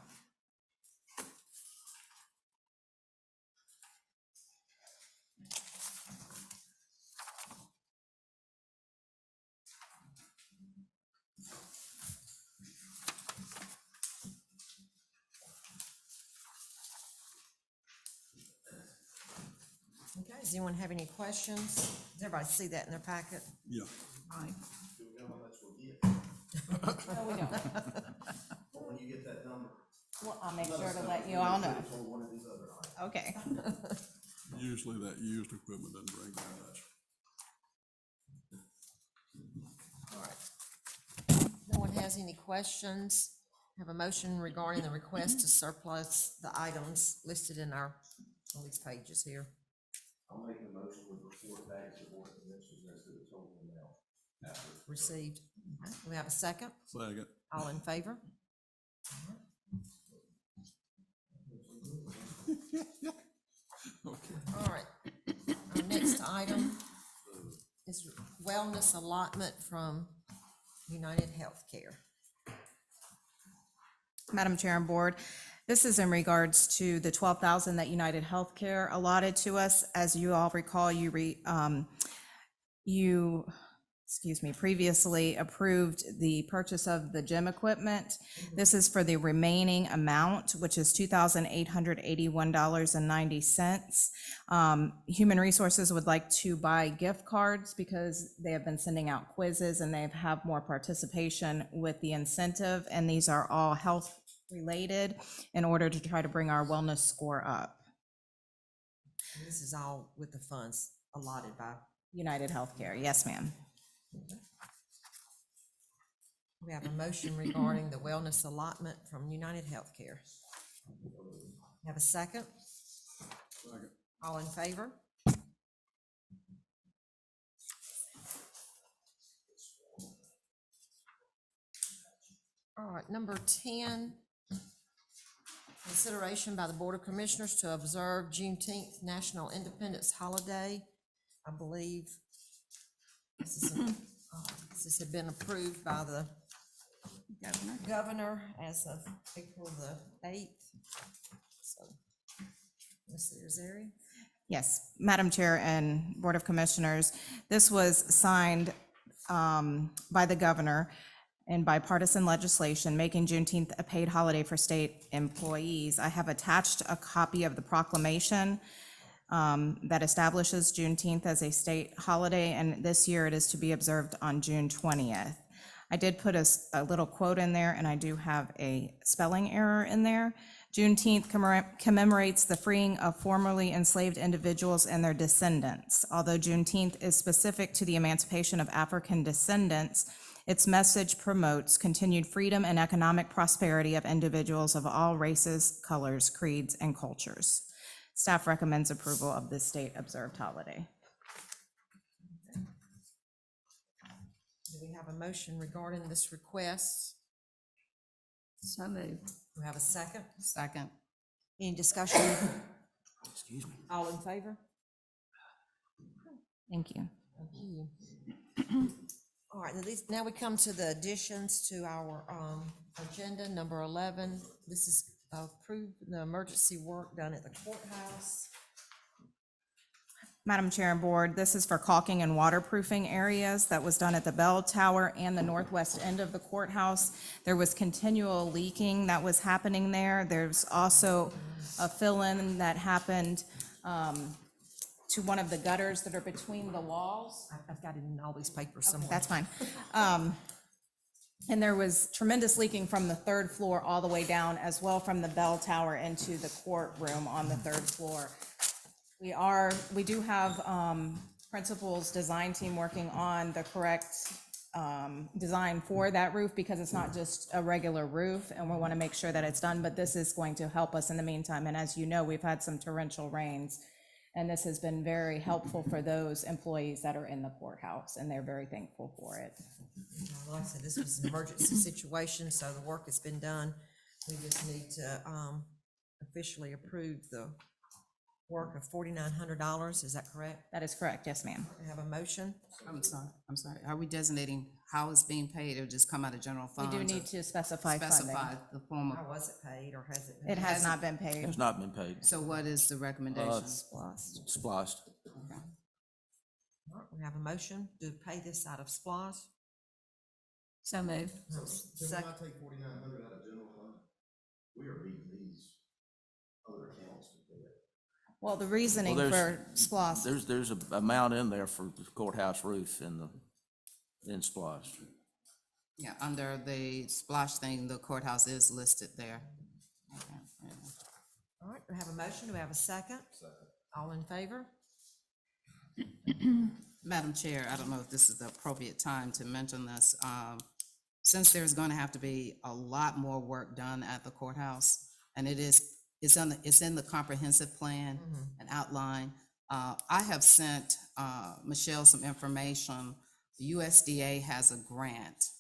Okay, does anyone have any questions? Does everybody see that in their packet? Yeah. Aye. No, we don't. When you get that number. Well, I'll make sure to let you all know. One of these other items. Okay. Usually that used equipment doesn't bring that much. No one has any questions? Have a motion regarding the request to surplus the items listed in on these pages here. I'll make a motion with report back to the board of commissioners as to the total amount. Received. Okay, do we have a second? Second. All in favor? All right. Our next item is wellness allotment from United Healthcare. Madam Chair and Board, this is in regards to the $12,000 that United Healthcare allotted to us. As you all recall, previously approved the purchase of the gym equipment. This is for the remaining amount, which is $2,881.90. Human Resources would like to buy gift cards because they have been sending out quizzes and they have more participation with the incentive, and these are all health related in order to try to bring our wellness score up. This is all with the funds allotted by. United Healthcare, yes, ma'am. We have a motion regarding the wellness allotment from United Healthcare. Have a second? Second. All in favor? All right, number 10, consideration by the Board of Commissioners to observe Juneteenth National Independence Holiday. I believe this had been approved by the governor as of April the 8th. So, Ms. Irizarry? Yes, Madam Chair and Board of Commissioners, this was signed by the governor in bipartisan legislation, making Juneteenth a paid holiday for state employees. I have attached a copy of the proclamation that establishes Juneteenth as a state holiday, and this year it is to be observed on June 20th. I did put a little quote in there, and I do have a spelling error in there. Juneteenth commemorates the freeing of formerly enslaved individuals and their descendants. Although Juneteenth is specific to the emancipation of African descendants, its message promotes continued freedom and economic prosperity of individuals of all races, colors, creeds, and cultures. Staff recommends approval of this state-observed holiday. Do we have a motion regarding this request? So moved. Do we have a second? Second. Any discussion? Excuse me. All in favor? Thank you. Thank you. All right, now we come to the additions to our agenda, number 11. This is approve the emergency work done at the courthouse. Madam Chair and Board, this is for caulking and waterproofing areas that was done at the bell tower and the northwest end of the courthouse. There was continual leaking that was happening there. There's also a fill-in that happened to one of the gutters that are between the walls. I've got it in all these papers somewhere. That's fine. And there was tremendous leaking from the third floor all the way down, as well from the bell tower into the courtroom on the third floor. We do have principals design team working on the correct design for that roof, because it's not just a regular roof, and we want to make sure that it's done, but this is going to help us in the meantime. And as you know, we've had some torrential rains, and this has been very helpful for those employees that are in the courthouse, and they're very thankful for it. Like I said, this was an emergency situation, so the work has been done. We just need to officially approve the work of $4,900. Is that correct? That is correct, yes, ma'am. We have a motion. I'm sorry. Are we designating how it's being paid, or just come out of general We fund? do need to specify funding. Specify the form of, How was it paid, or has it been? It has not been paid. Has not been paid. so what is the recommendation? Splost. Okay. All right, we have a motion to pay this out of SPOS. So moved. Second. take 4,900 out of general fund? We are beating these other accounts to do it. Well, the reasoning Well, for SPOS, There's a amount in there for the courthouse roof in Splost. Yeah, under the splash thing, the courthouse is listed there. Okay, yeah. All right, we have a motion. Do we have a second? Second. All in favor? Madam Chair, I don't know if this is the appropriate time to mention this. Since there's going to have to be a lot more work done at the courthouse, and it's in the comprehensive plan and outline. I have sent Michelle some information. The USDA has a grant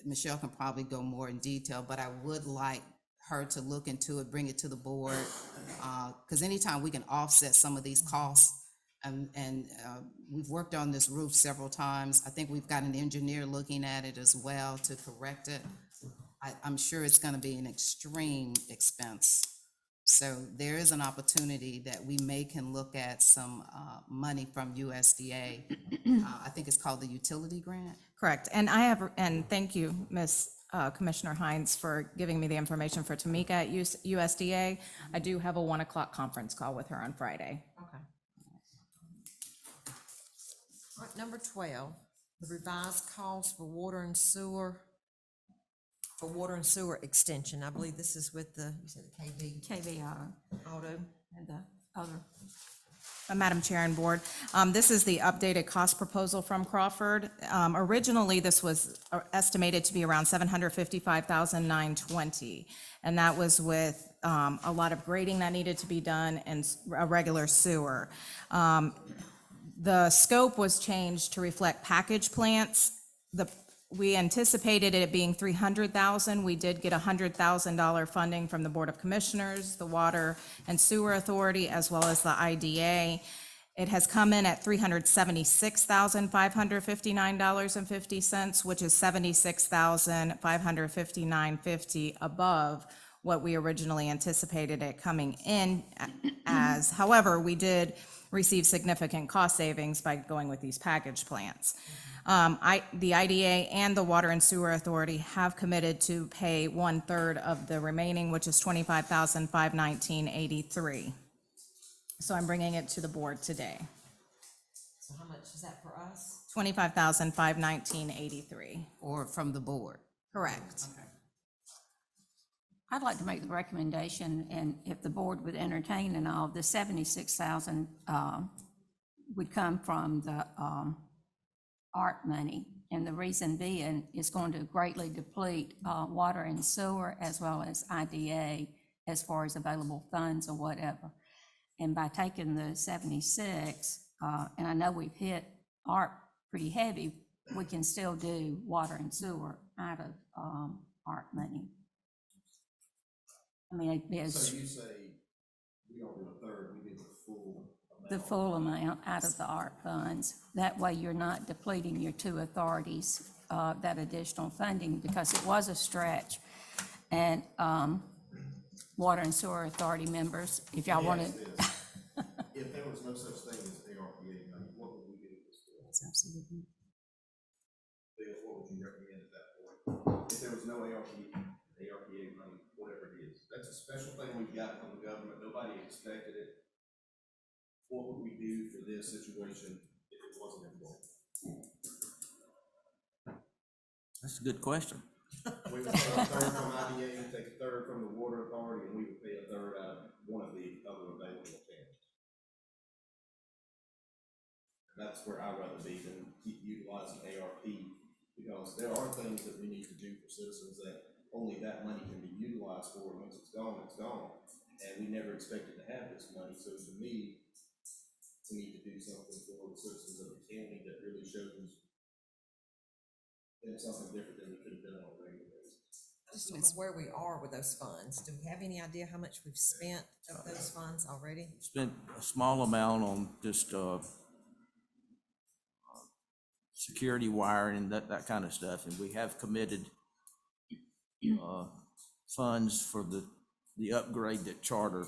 Michelle can probably go more in detail, but I would like her to look into it, bring it to the board, because anytime we can offset some of these costs, and we've worked on this roof several times. I think we've got an engineer looking at it as well to correct it. I'm sure it's gonna be an extreme expense. So there is an opportunity that we can look at some money from USDA. I think it's called the utility grant. correct. And thank you, Ms. Commissioner Hines, for giving me the information for Tamika at USDA. I do have a 1 o'clock conference call with her on Friday. Okay. All right, number 12, the revised calls for water and sewer extension. I believe this is with you said the KV Auto. and the other. Madam Chair and Board, this is the updated cost proposal from Crawford. Originally, this was estimated to be around $755,920, and that was with a lot of grading that needed to be done and a regular sewer. The scope was changed to reflect package plants. We anticipated it being $300,000. We did get $100,000 funding from the Board of Commissioners, the Water and Sewer Authority, as well as the IDA. It has come in at $376,559.50, which is $76,559.50 above what we originally anticipated it coming in as. However, we did receive significant cost savings by going with these package plants. The IDA and the Water and Sewer Authority have committed to pay 1/3 of the remaining, which is $25,519.83. So I'm bringing it to the board today. So how much is that for us? $25,519.83. Or from the board. Correct. I'd like to make the recommendation, and if the board would entertain and all, the 76,000 would come from the ARP money. And the reason being is going to greatly deplete water and sewer as well as IDA as far as available funds or whatever. And by taking the 76, and I know we've hit ARP pretty heavy, we can still do water and sewer out of ARP money. I mean, there's you say we don't do a third, we do the full amount? the full amount out of the ARP funds. That way you're not depleting your two authorities, that additional funding, because it was a stretch. And Water and Sewer Authority members, if y'all wanted, If no such thing as ARPA money, what would we do with this for? Absolutely. Bill, what would you recommend at that point? If there was no ARPA money, whatever it is, that's a special thing we've got from the government, nobody expected it. What would we do for this situation if it wasn't involved? That's a good question. We would pay a third from IDA, we'd take a third from the water authority, and we would pay a third out of one of the other available accounts. And that's where I'd rather be than keep utilizing ARP, because there are things that we need to do for citizens that only that money can be utilized for. Once it's gone, and we never expected to have this money, so to me, we need to do something for the citizens of the county that really shows them something different than we could have done on a regular basis. Just tell us where we are with those funds. Do we have any idea how much we've spent of those funds already? Spent a small amount on just, security wiring and that kind of stuff, and we have committed, funds for the upgrade that Charter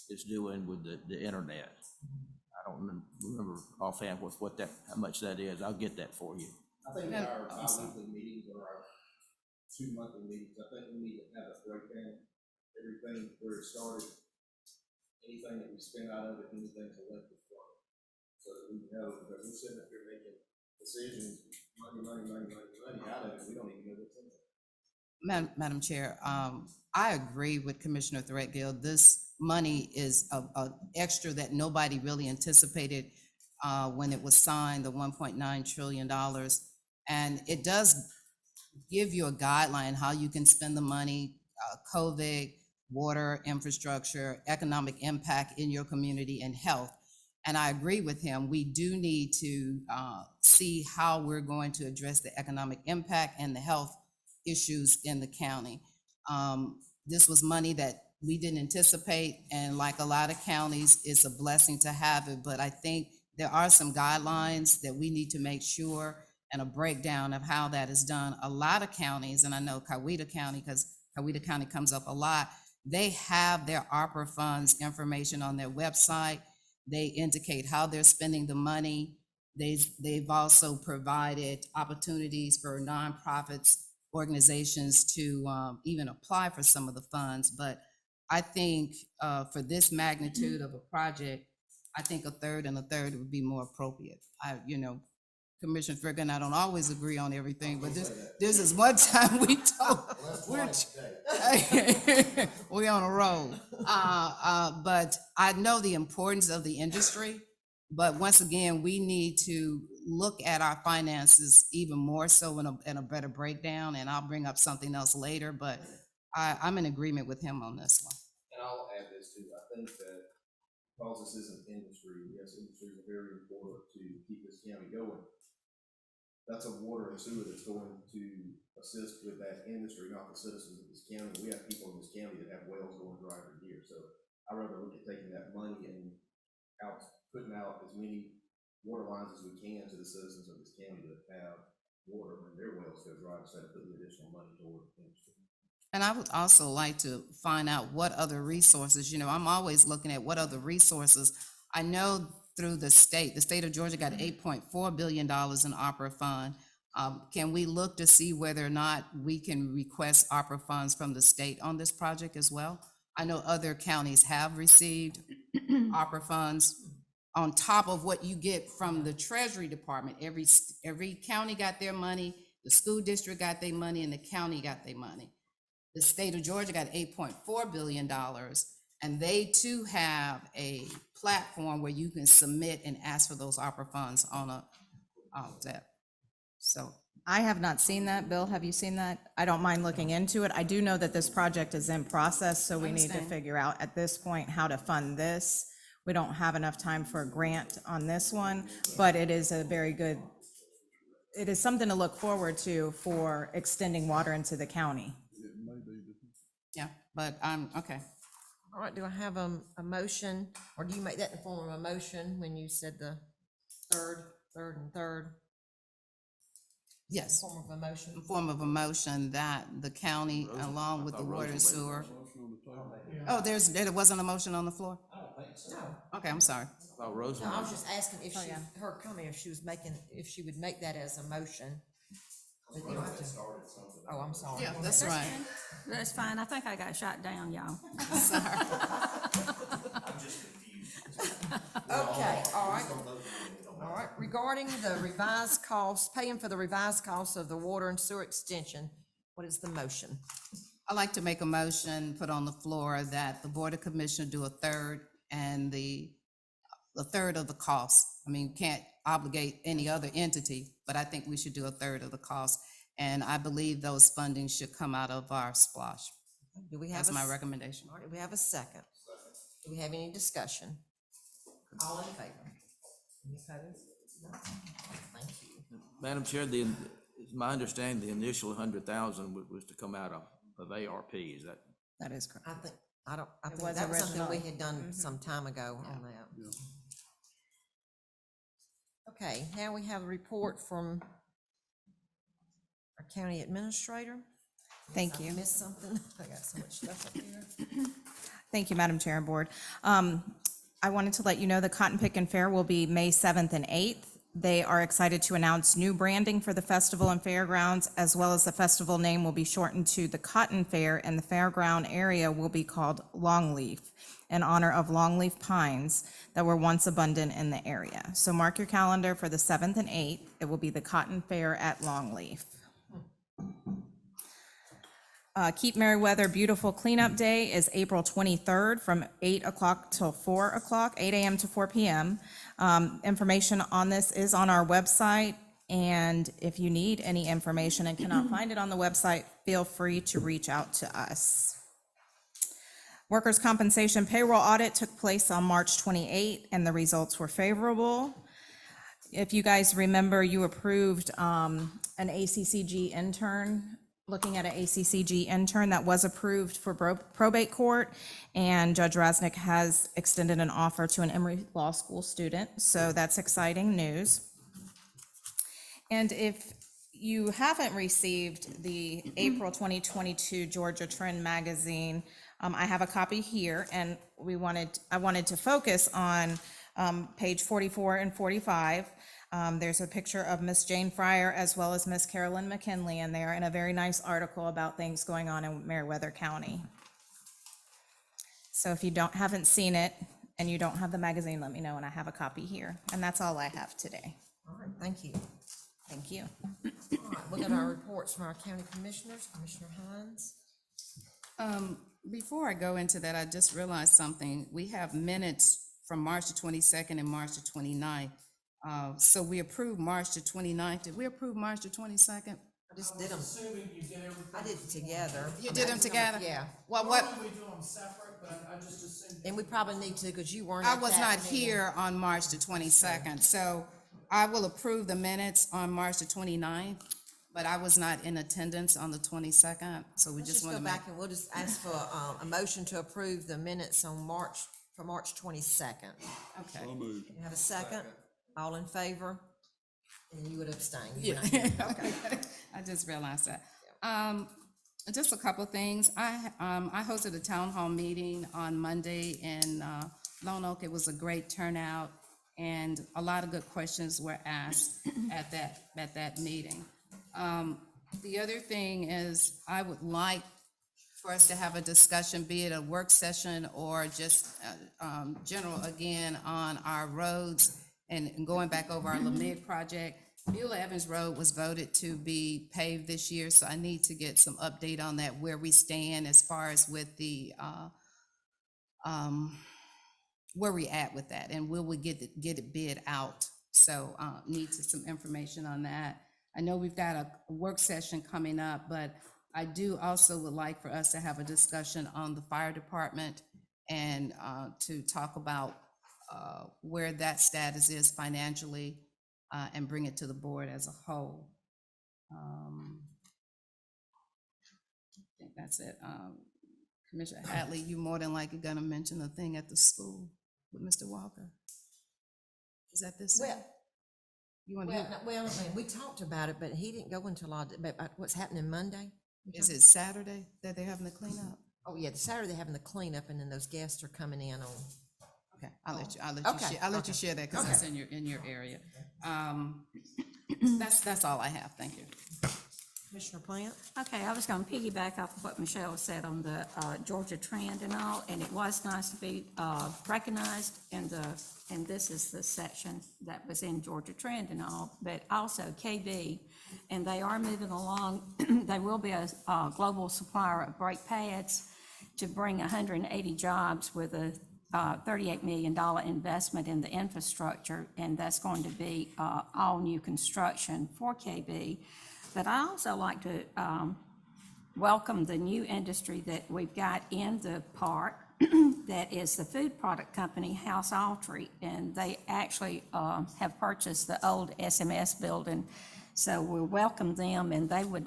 is doing with the internet. I don't remember offhand how much that is. I'll get that for you. I think Yeah, our awesome. bi-weekly meetings or our 2 monthly meetings, I think we need to have a breakdown, everything where it started, anything that we spent out of it, anything to left is from. So that we know, because we're sitting up here making decisions, money out of it, we don't even know what's in it. Madam Chair, I agree with Commissioner Threadgill. This money is a extra that nobody really anticipated when it was signed, the $1.9 trillion. And it does give you a guideline how you can spend the money, COVID, water, infrastructure, economic impact in your community, and health. And I agree with him. We do need to see how we're going to address the economic impact and the health issues in the county. This was money that we didn't anticipate, and like a lot of counties, it's a blessing to have it, but I think there are some guidelines that we need to make sure, and a breakdown of how that is done. A lot of counties, and I know Coweta County, because Coweta County comes up a lot, they have their ARPA funds information on their website. They indicate how they're spending the money. They've also provided opportunities for nonprofits, organizations to even apply for some of the funds. But I think for this magnitude of a project, I think a third and a third would be more appropriate. Commissioner Frick and I don't always agree on everything, but this is one time we don't. We're on a roll. But I know the importance of the industry, but once again, we need to look at our finances even more so in a better breakdown, and I'll bring up something else later, but I'm in agreement with him on this one. And I'll add this too, I think that because this is an industry, yes, industries are very important to keep this county going. That's a water and sewer that's going to assist with that industry, not the citizens of this county. We have people in this county that have wells going dry for years, so I'd rather look at taking that money and putting out as many water lines as we can to the citizens of this county that have water when their wells go dry, instead of putting additional money toward industry. And I would also like to find out what other resources, I'm always looking at what other resources. I know through the state of Georgia got $8.4 billion in ARPA fund. Can we look to see whether or not we can request ARPA funds from the state on this project as well? I know other counties have received ARPA funds on top of what you get from the Treasury Department. Every county got their money, the school district got their money, and the county got their money. The state of Georgia got $8.4 billion, and they too have a platform where you can submit and ask for those ARPA funds on a debt. So I have not seen that. Bill, have you seen that? I don't mind looking into it. I do know that this project is in process, so we need to Understand. figure out at this point how to fund this. We don't have enough time for a grant on this one, but it is it is something to look forward to for extending water into the county. yeah, but okay. All right, do I have a motion, or do you make that in the form of a motion when you said the third? Yes, Form of a motion? in form of a motion that the county, along with the water and sewer. Oh, there wasn't a motion on the floor? I don't think No, Okay, I'm sorry. Oh, Rosa. no, I was just asking if Oh, she, yeah. her comment, if she was making, if she would make that as a motion. But you don't have to. Oh, I'm sorry. Yeah, that's right. That's fine, I think I got shot down, y'all. Okay, all right. All right, regarding the revised costs, paying for the revised costs of the water and sewer extension, what is the motion? I'd like to make a motion, put on the floor, that the Board of Commissioners do a third and the third of the cost. I mean, you can't obligate any other entity, but I think we should do a third of the cost. And I believe those fundings should come out of our splosh. Do we have That's a my s- recommendation. All right, do we have a second? Do we have any discussion? All in favor? Any opposed? No. Thank you. Madam Chair, it's my understanding the initial 100,000 was to come out of ARP, is that? That is correct. I think, I It think was that was something we originally. had done some time ago on that. Okay, now we have a report from our county administrator. Thank I you. missed something. I got so much stuff up here. Thank you, Madam Chair and Board. I wanted to let you know the Cotton Pickin' Fair will be May 7th and 8th. They are excited to announce new branding for the festival and fairgrounds, as well as the festival name will be shortened to the Cotton Fair, and the fairground area will be called Longleaf, in honor of longleaf pines that were once abundant in the area. So mark your calendar for the 7th and 8th. It will be the Cotton Fair at Longleaf. Keep Merriweather Beautiful Cleanup Day is April 23rd from 8 o'clock till 4 o'clock, 8 a.m. to 4 p.m. Information on this is on our website, and if you need any information and cannot find it on the website, feel free to reach out to us. Workers' compensation payroll audit took place on March 28, and the results were favorable. If you guys remember, you approved an ACCG intern, looking at an ACCG intern that was approved for probate court, and Judge Rasnick has extended an offer to an Emory Law School student, so that's exciting news. And if you haven't received the April 2022 Georgia Trend magazine, I have a copy here, and I wanted to focus on page 44 and 45. There's a picture of Miss Jane Fryer as well as Miss Carolyn McKinley in there, and a very nice article about things going on in Meriwether County. So if you haven't seen it and you don't have the magazine, let me know, and I have a copy here. And that's all I have today. All right, thank you. Thank you. All right, look at our reports from our county commissioners. Commissioner Hines. Before I go into that, I just realized something. We have minutes from March the 22nd and March the 29th. So we approved March the 29th. Did we approve March the 22nd? I just did them. Assuming you did everything. I did it together. You I did mean, them together? Yeah, Well, what, Normally we do them separate, but I just assumed. and we probably need to, because you weren't I at was that not meeting. here on March the 22nd, so I will approve the minutes on March the 29th, but I was not in attendance on the 22nd, so we Let's just just want go to make. back and we'll just ask for a motion to approve the minutes on for March 22nd. Okay. So moved. You have a second? All in favor? And you would abstain. You Yeah, were not here. okay, I just realized that. Just a couple of things. I hosted a town hall meeting on Monday in Lone Oak. It was a great turnout, and a lot of good questions were asked at that meeting. The other thing is, I would like for us to have a discussion, be it a work session or just general again on our roads and going back over our Lamig project. Beulah Evans Road was voted to be paved this year, so I need to get some update on that, where we stand as far as with the, where we at with that, and will we get it bid out? So, need some information on that. I know we've got a work session coming up, but I do also would like for us to have a discussion on the fire department and, to talk about, where that status is financially, and bring it to the board as a whole. I think that's it. Commissioner Hadley, you more than likely gonna mention the thing at the school with Mr. Walker. Is that this? Well, You want well, to, no, well, I mean, we talked about it, but he didn't go into a lot, about what's happening Monday. is it Saturday that they're having the cleanup? Oh, yeah, Saturday they're having the cleanup, and then those guests are coming in on Okay, I'll let you, Okay, I'll let you okay, share that, because that's in your area. That's all I have, thank you. Commissioner Plant? Okay, I was gonna piggyback off of what Michelle said on the Georgia trend and all, and it was nice to be recognized in and this is the section that was in Georgia trend and all, but also KB, and they are moving along. They will be a global supplier of brake pads to bring 180 jobs with a $38 million investment in the infrastructure, and that's going to be all new construction for KB. But I also like to welcome the new industry that we've got in the park, that is the food product company, House Altry, and they actually have purchased the old SMS building. So we welcome them, and they would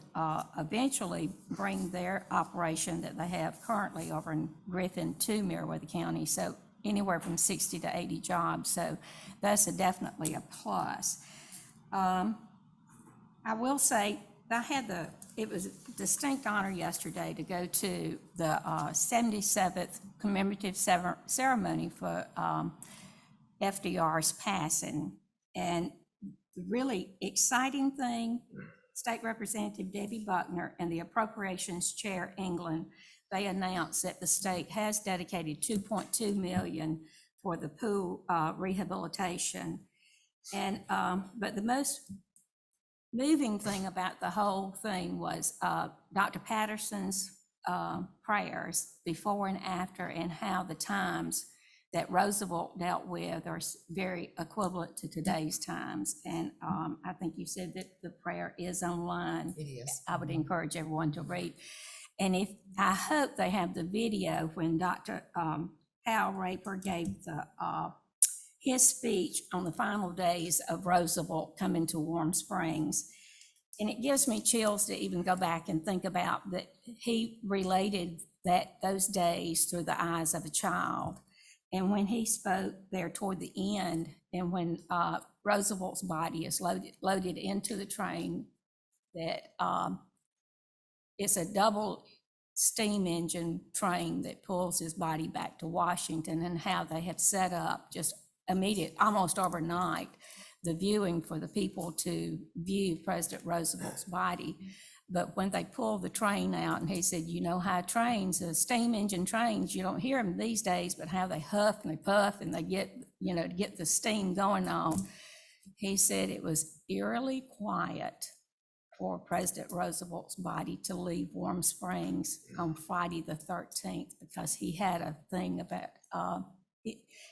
eventually bring their operation that they have currently over in Griffin to Meriwether County, so anywhere from 60 to 80 jobs, so that's definitely a plus. I will say, it was a distinct honor yesterday to go to the 77th commemorative ceremony for FDR's passing. And the really exciting thing, State Representative Debbie Buckner and the Appropriations Chair England, they announced that the state has dedicated $2.2 million for the pool rehabilitation. And, but the most moving thing about the whole thing was Dr. Patterson's prayers before and after, and how the times that Roosevelt dealt with are very equivalent to today's times. And I think you said that the prayer is online. It is. I would encourage everyone to read. And I hope they have the video when Dr. Hal Raper gave his speech on the final days of Roosevelt coming to Warm Springs. And it gives me chills to even go back and think about that he related those days through the eyes of a child. And when he spoke there toward the end, and when Roosevelt's body is loaded into the train, that it's a double steam engine train that pulls his body back to Washington, and how they had set up just almost overnight, the viewing for the people to view President Roosevelt's body. But when they pulled the train out, and he said, you know how trains, steam engine trains, you don't hear them these days, but how they huff and they puff and they get, to get the steam going on. He said it was eerily quiet for President Roosevelt's body to leave Warm Springs on Friday the 13th, because he had a thing about,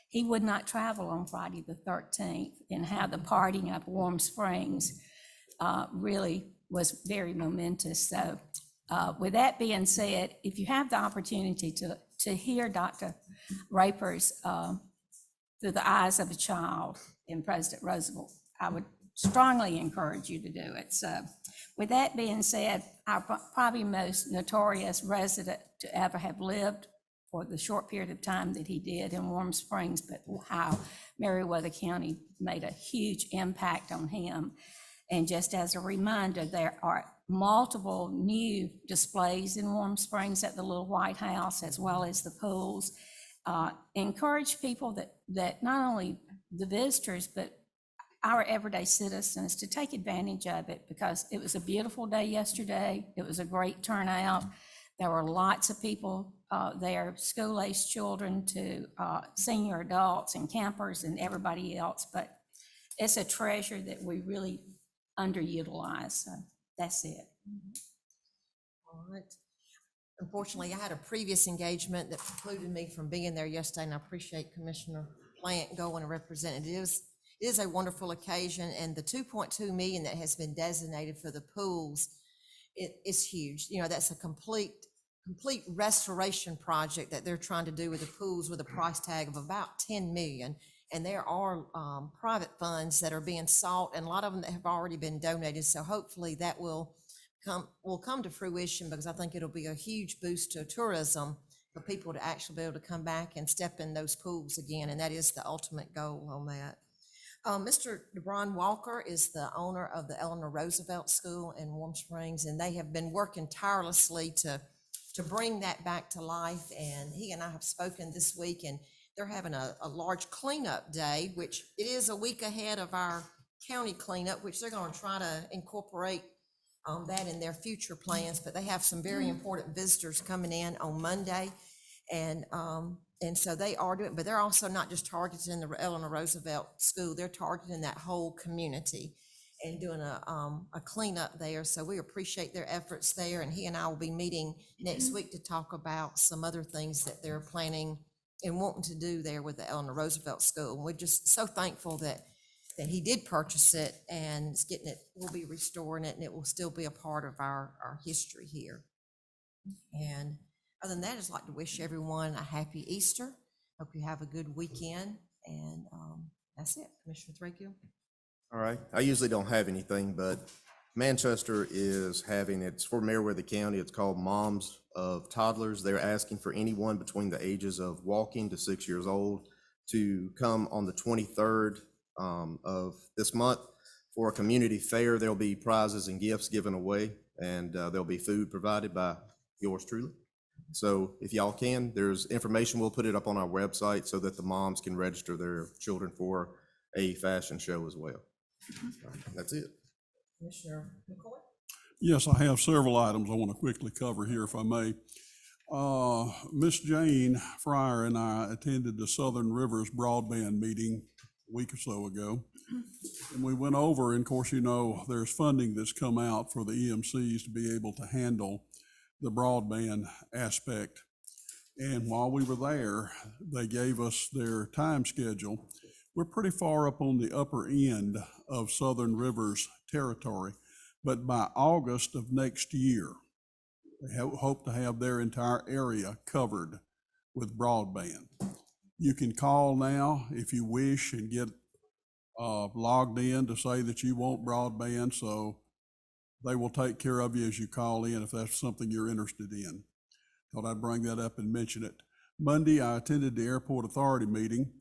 he would not travel on Friday the 13th, and how the parting of Warm Springs really was very momentous. So with that being said, if you have the opportunity to hear Dr. Raper's through the eyes of a child in President Roosevelt, I would strongly encourage you to do it. So with that being said, our probably most notorious resident to ever have lived for the short period of time that he did in Warm Springs, but how Meriwether County made a huge impact on him. And just as a reminder, there are multiple new displays in Warm Springs at the Little White House, as well as the pools. Encourage people that not only the visitors, but our everyday citizens to take advantage of it, because it was a beautiful day yesterday. It was a great turnout. There were lots of people there, school-aged children to senior adults and campers and everybody else, but it's a treasure that we really underutilize. So that's it. All right. Unfortunately, I had a previous engagement that precluded me from being there yesterday, and I appreciate Commissioner Plant going and representing. It is a wonderful occasion, and the $2.2 million that has been designated for the pools, it is huge. That's a complete restoration project that they're trying to do with the pools, with a price tag of about $10 million. And there are private funds that are being sought, and a lot of them that have already been donated. So hopefully that will come to fruition, because I think it'll be a huge boost to tourism for people to actually be able to come back and step in those pools again. And that is the ultimate goal on that. Mr. DeBron Walker is the owner of the Eleanor Roosevelt School in Warm Springs, and they have been working tirelessly to bring that back to life. And he and I have spoken this week, and they're having a large cleanup day, which it is a week ahead of our county cleanup, which they're gonna try to incorporate that in their future plans, but they have some very important visitors coming in on Monday. And so they are doing, but they're also not just targeting the Eleanor Roosevelt School, they're targeting that whole community and doing a cleanup there. So we appreciate their efforts there, and he and I will be meeting next week to talk about some other things that they're planning and wanting to do there with the Eleanor Roosevelt School. And we're just so thankful that he did purchase it, and it's getting it, we'll be restoring it, and it will still be a part of our history here. And other than that, I'd just like to wish everyone a happy Easter. Hope you have a good weekend, and that's it. Commissioner Threadgill? All right, I usually don't have anything, but Manchester is having, it's for Meriwether County, it's called Moms of Toddlers. They're asking for anyone between the ages of walking to 6 years old to come on the 23rd of this month for a community fair. There'll be prizes and gifts given away, and there'll be food provided by yours truly. So if y'all can, there's information, we'll put it up on our website so that the moms can register their children for a fashion show as well. That's it. Commissioner McCoy? Yes, I have several items I want to quickly cover here, if I may. Miss Jane Fryer and I attended the Southern Rivers Broadband meeting a week or so ago. And we went over, and of course, you know, there's funding that's come out for the EMCs to be able to handle the broadband aspect. And while we were there, they gave us their time schedule. We're pretty far up on the upper end of Southern Rivers territory, but by August of next year, they hope to have their entire area covered with broadband. You can call now if you wish and get logged in to say that you want broadband, so they will take care of you as you call in if that's something you're interested in. Thought I'd bring that up and mention it. Monday, I attended the Airport Authority meeting.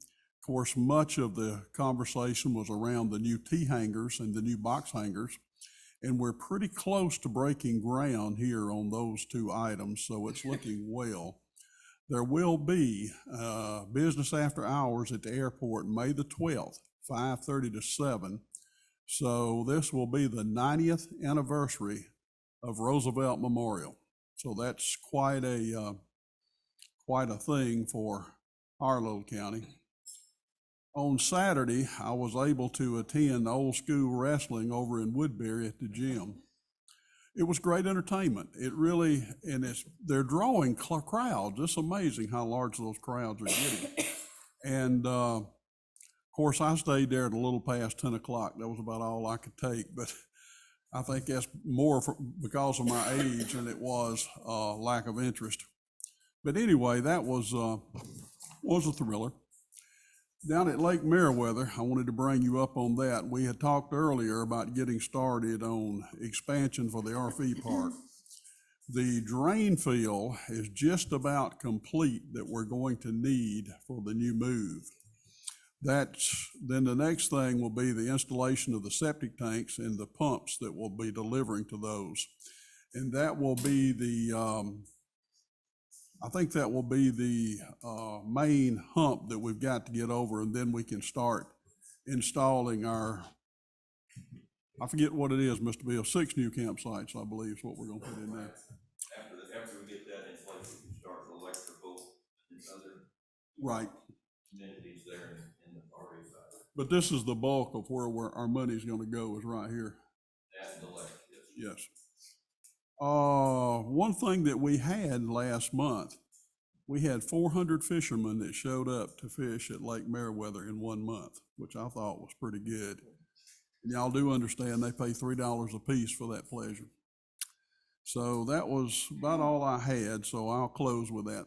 Of course, much of the conversation was around the new T hangars and the new box hangars, and we're pretty close to breaking ground here on those two items, so it's looking well. There will be business after hours at the airport May the 12th, 5:30 to 7. So this will be the 90th anniversary of Roosevelt Memorial. So that's quite a thing for our little county. On Saturday, I was able to attend old school wrestling over in Woodbury at the gym. It was great entertainment. It really, and they're drawing crowds. It's amazing how large those crowds are getting. And of course, I stayed there at a little past 10 o'clock. That was about all I could take, but I think that's more because of my age than it was lack of interest. But anyway, that was a thriller. Down at Lake Meriwether, I wanted to bring you up on that. We had talked earlier about getting started on expansion for the RV park. The drain field is just about complete that we're going to need for the new move. Then the next thing will be the installation of the septic tanks and the pumps that will be delivering to those. And that will be I think that will be the main hump that we've got to get over, and then we can start installing I forget what it is, Mr. Bill, 6 new campsites, I believe is what we're gonna put in there. After we get that in place, we can start the electrical and other Right, amenities there in the RV side. but this is the bulk of where our money's gonna go, is right here. That's the electric, yes. Yes. One thing that we had last month, we had 400 fishermen that showed up to fish at Lake Meriwether in 1 month, which I thought was pretty good. And y'all do understand they pay $3 a piece for that pleasure. So that was about all I had, so I'll close with that.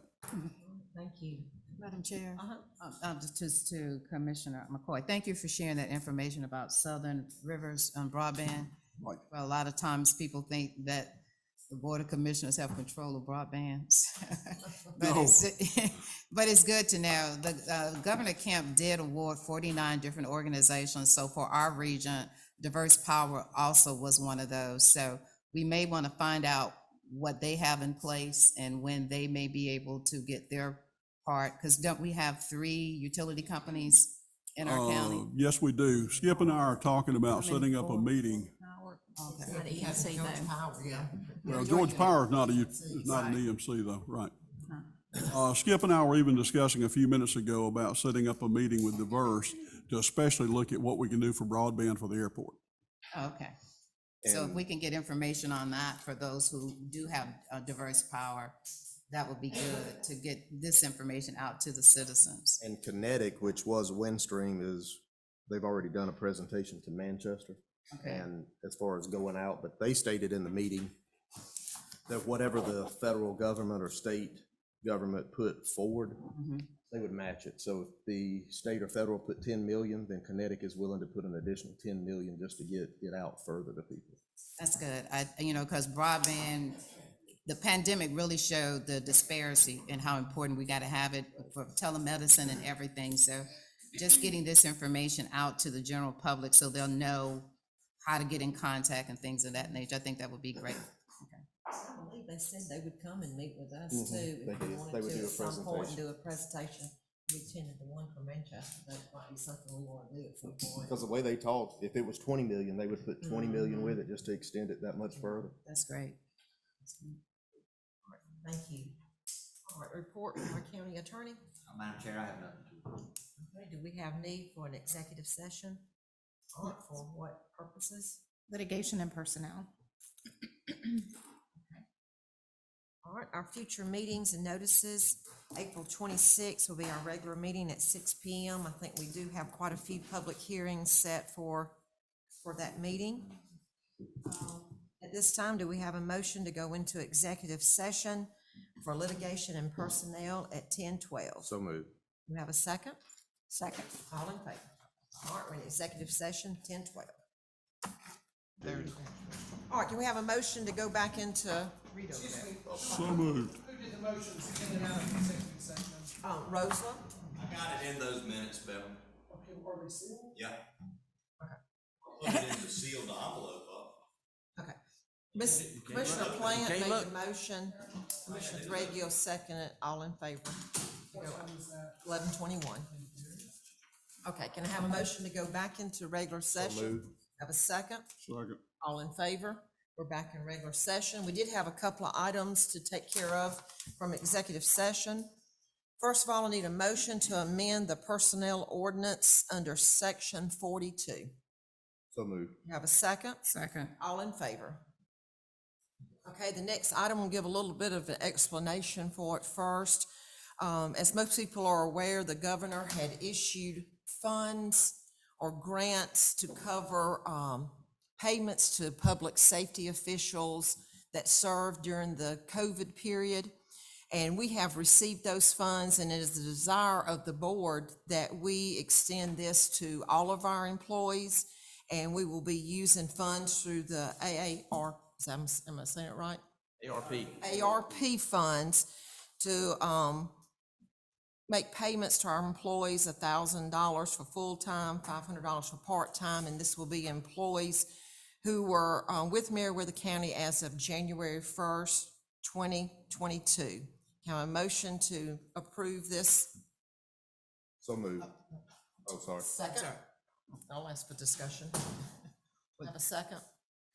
Thank you. Madam Chair, Uh-huh. just to Commissioner McCoy, thank you for sharing that information about Southern Rivers broadband. Right. Well, a lot of times people think that the Board of Commissioners have control of broadbands. But it's good to know. The Governor Kemp did award 49 different organizations. So for our region, Diverse Power also was one of those. So we may want to find out what they have in place and when they may be able to get their part? Because don't we have 3 utility companies in our county? Yes, we do. Skip and I are talking about setting up a meeting. Not an EMC though. Well, George Power is not is not an EMC though, right? Skip and I were even discussing a few minutes ago about setting up a meeting with Diverse to especially look at what we can do for broadband for the airport. Okay. So if we can get information on that for those who do have diverse power, that would be good to get this information out to the citizens. And Kinetic, which was Windstream, they've already done a presentation to Manchester. Okay. And as far as going out, but they stated in the meeting that whatever the federal government or state government put forward, they would match it. So if the state or federal put 10 million, then Kinetic is willing to put an additional 10 million just to get it out further to people. That's good. Because broadband, the pandemic really showed the disparity and how important we got to have it for telemedicine and everything. So just getting this information out to the general public so they'll know how to get in contact and things of that nature. I think that would be great. I believe they said they would come and meet with us too, They if we did. They wanted would to do a at some point and presentation. do a presentation. We attended the one from Manchester, that might be something we wanna do at some point. Because the way they talked, if it was 20 million, they would put 20 million with it just to extend it that much further. That's great. Thank you. All right, report from our county attorney. Madam Chair, I have nothing to. Okay, do we have need for an executive session? All right, for what purposes? Litigation and personnel. All right, our future meetings and notices, April 26th will be our regular meeting at 6 PM. I think we do have quite a few public hearings set for that meeting. At this time, do we have a motion to go into executive session for litigation and personnel at 10:12? So moved. Do we have a second? Second. All in favor? All right, we're in executive session, 10:12. All right, do we have a motion to go back into, read over that. So moved. Who did the motions to get it out of executive session? Roseland? I got it in those minutes, Bill. Okay, are they sealed? Yeah. Okay. Put it in the sealed envelope up. Okay. Commissioner Plant can't made look. the motion, Commissioner Threadgill seconded, all in favor. What time is that? 11:21. Okay, can I have a motion to go back into regular session? moved. Have a second? Second. All in favor? We're back in regular session. We did have a couple of items to take care of from executive session. First of all, I need a motion to amend the personnel ordinance under section 42. So moved. You have a second? Second. All in favor? Okay, the next item, we'll give a little bit of an explanation for it first. As most people are aware, the governor had issued funds or grants to cover payments to public safety officials that served during the COVID period. And we have received those funds, and it is the desire of the board that we extend this to all of our employees. And we will be using funds through the AAR, am I saying it right? ARP. ARP funds to make payments to our employees, $1,000 for full-time, $500 for part-time, and this will be employees who were with Meriwether County as of January 1st, 2022. Can I have a motion to approve this? So moved. Oh, sorry. Second? I'll ask for discussion. Have a second?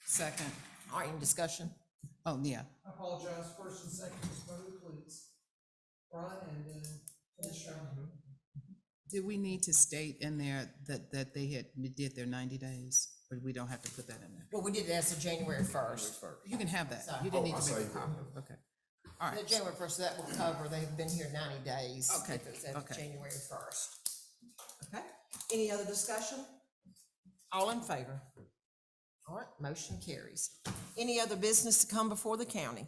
Second. All right, any discussion? Oh, yeah. I apologize, first and second, Ms. Bowden, please. Brian and then Commissioner. Did we need to state in there that they did their 90 days? Or we don't have to put that in there? Well, we did it as of January 1st. You can have that. You didn't need to make a copy. Okay. All The right. January 1st, that will cover, they've been here 90 days. Okay, If it's as of okay. January 1st. Okay, any other discussion? All in favor? All right, motion carries. Any other business to come before the county?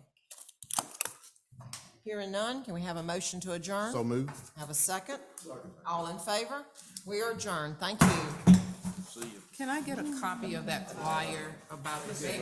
Hearing none, can we have a motion to adjourn? So moved. Have a second? All in favor? We are adjourned. Thank you. See you. Can I get a copy of that flyer about the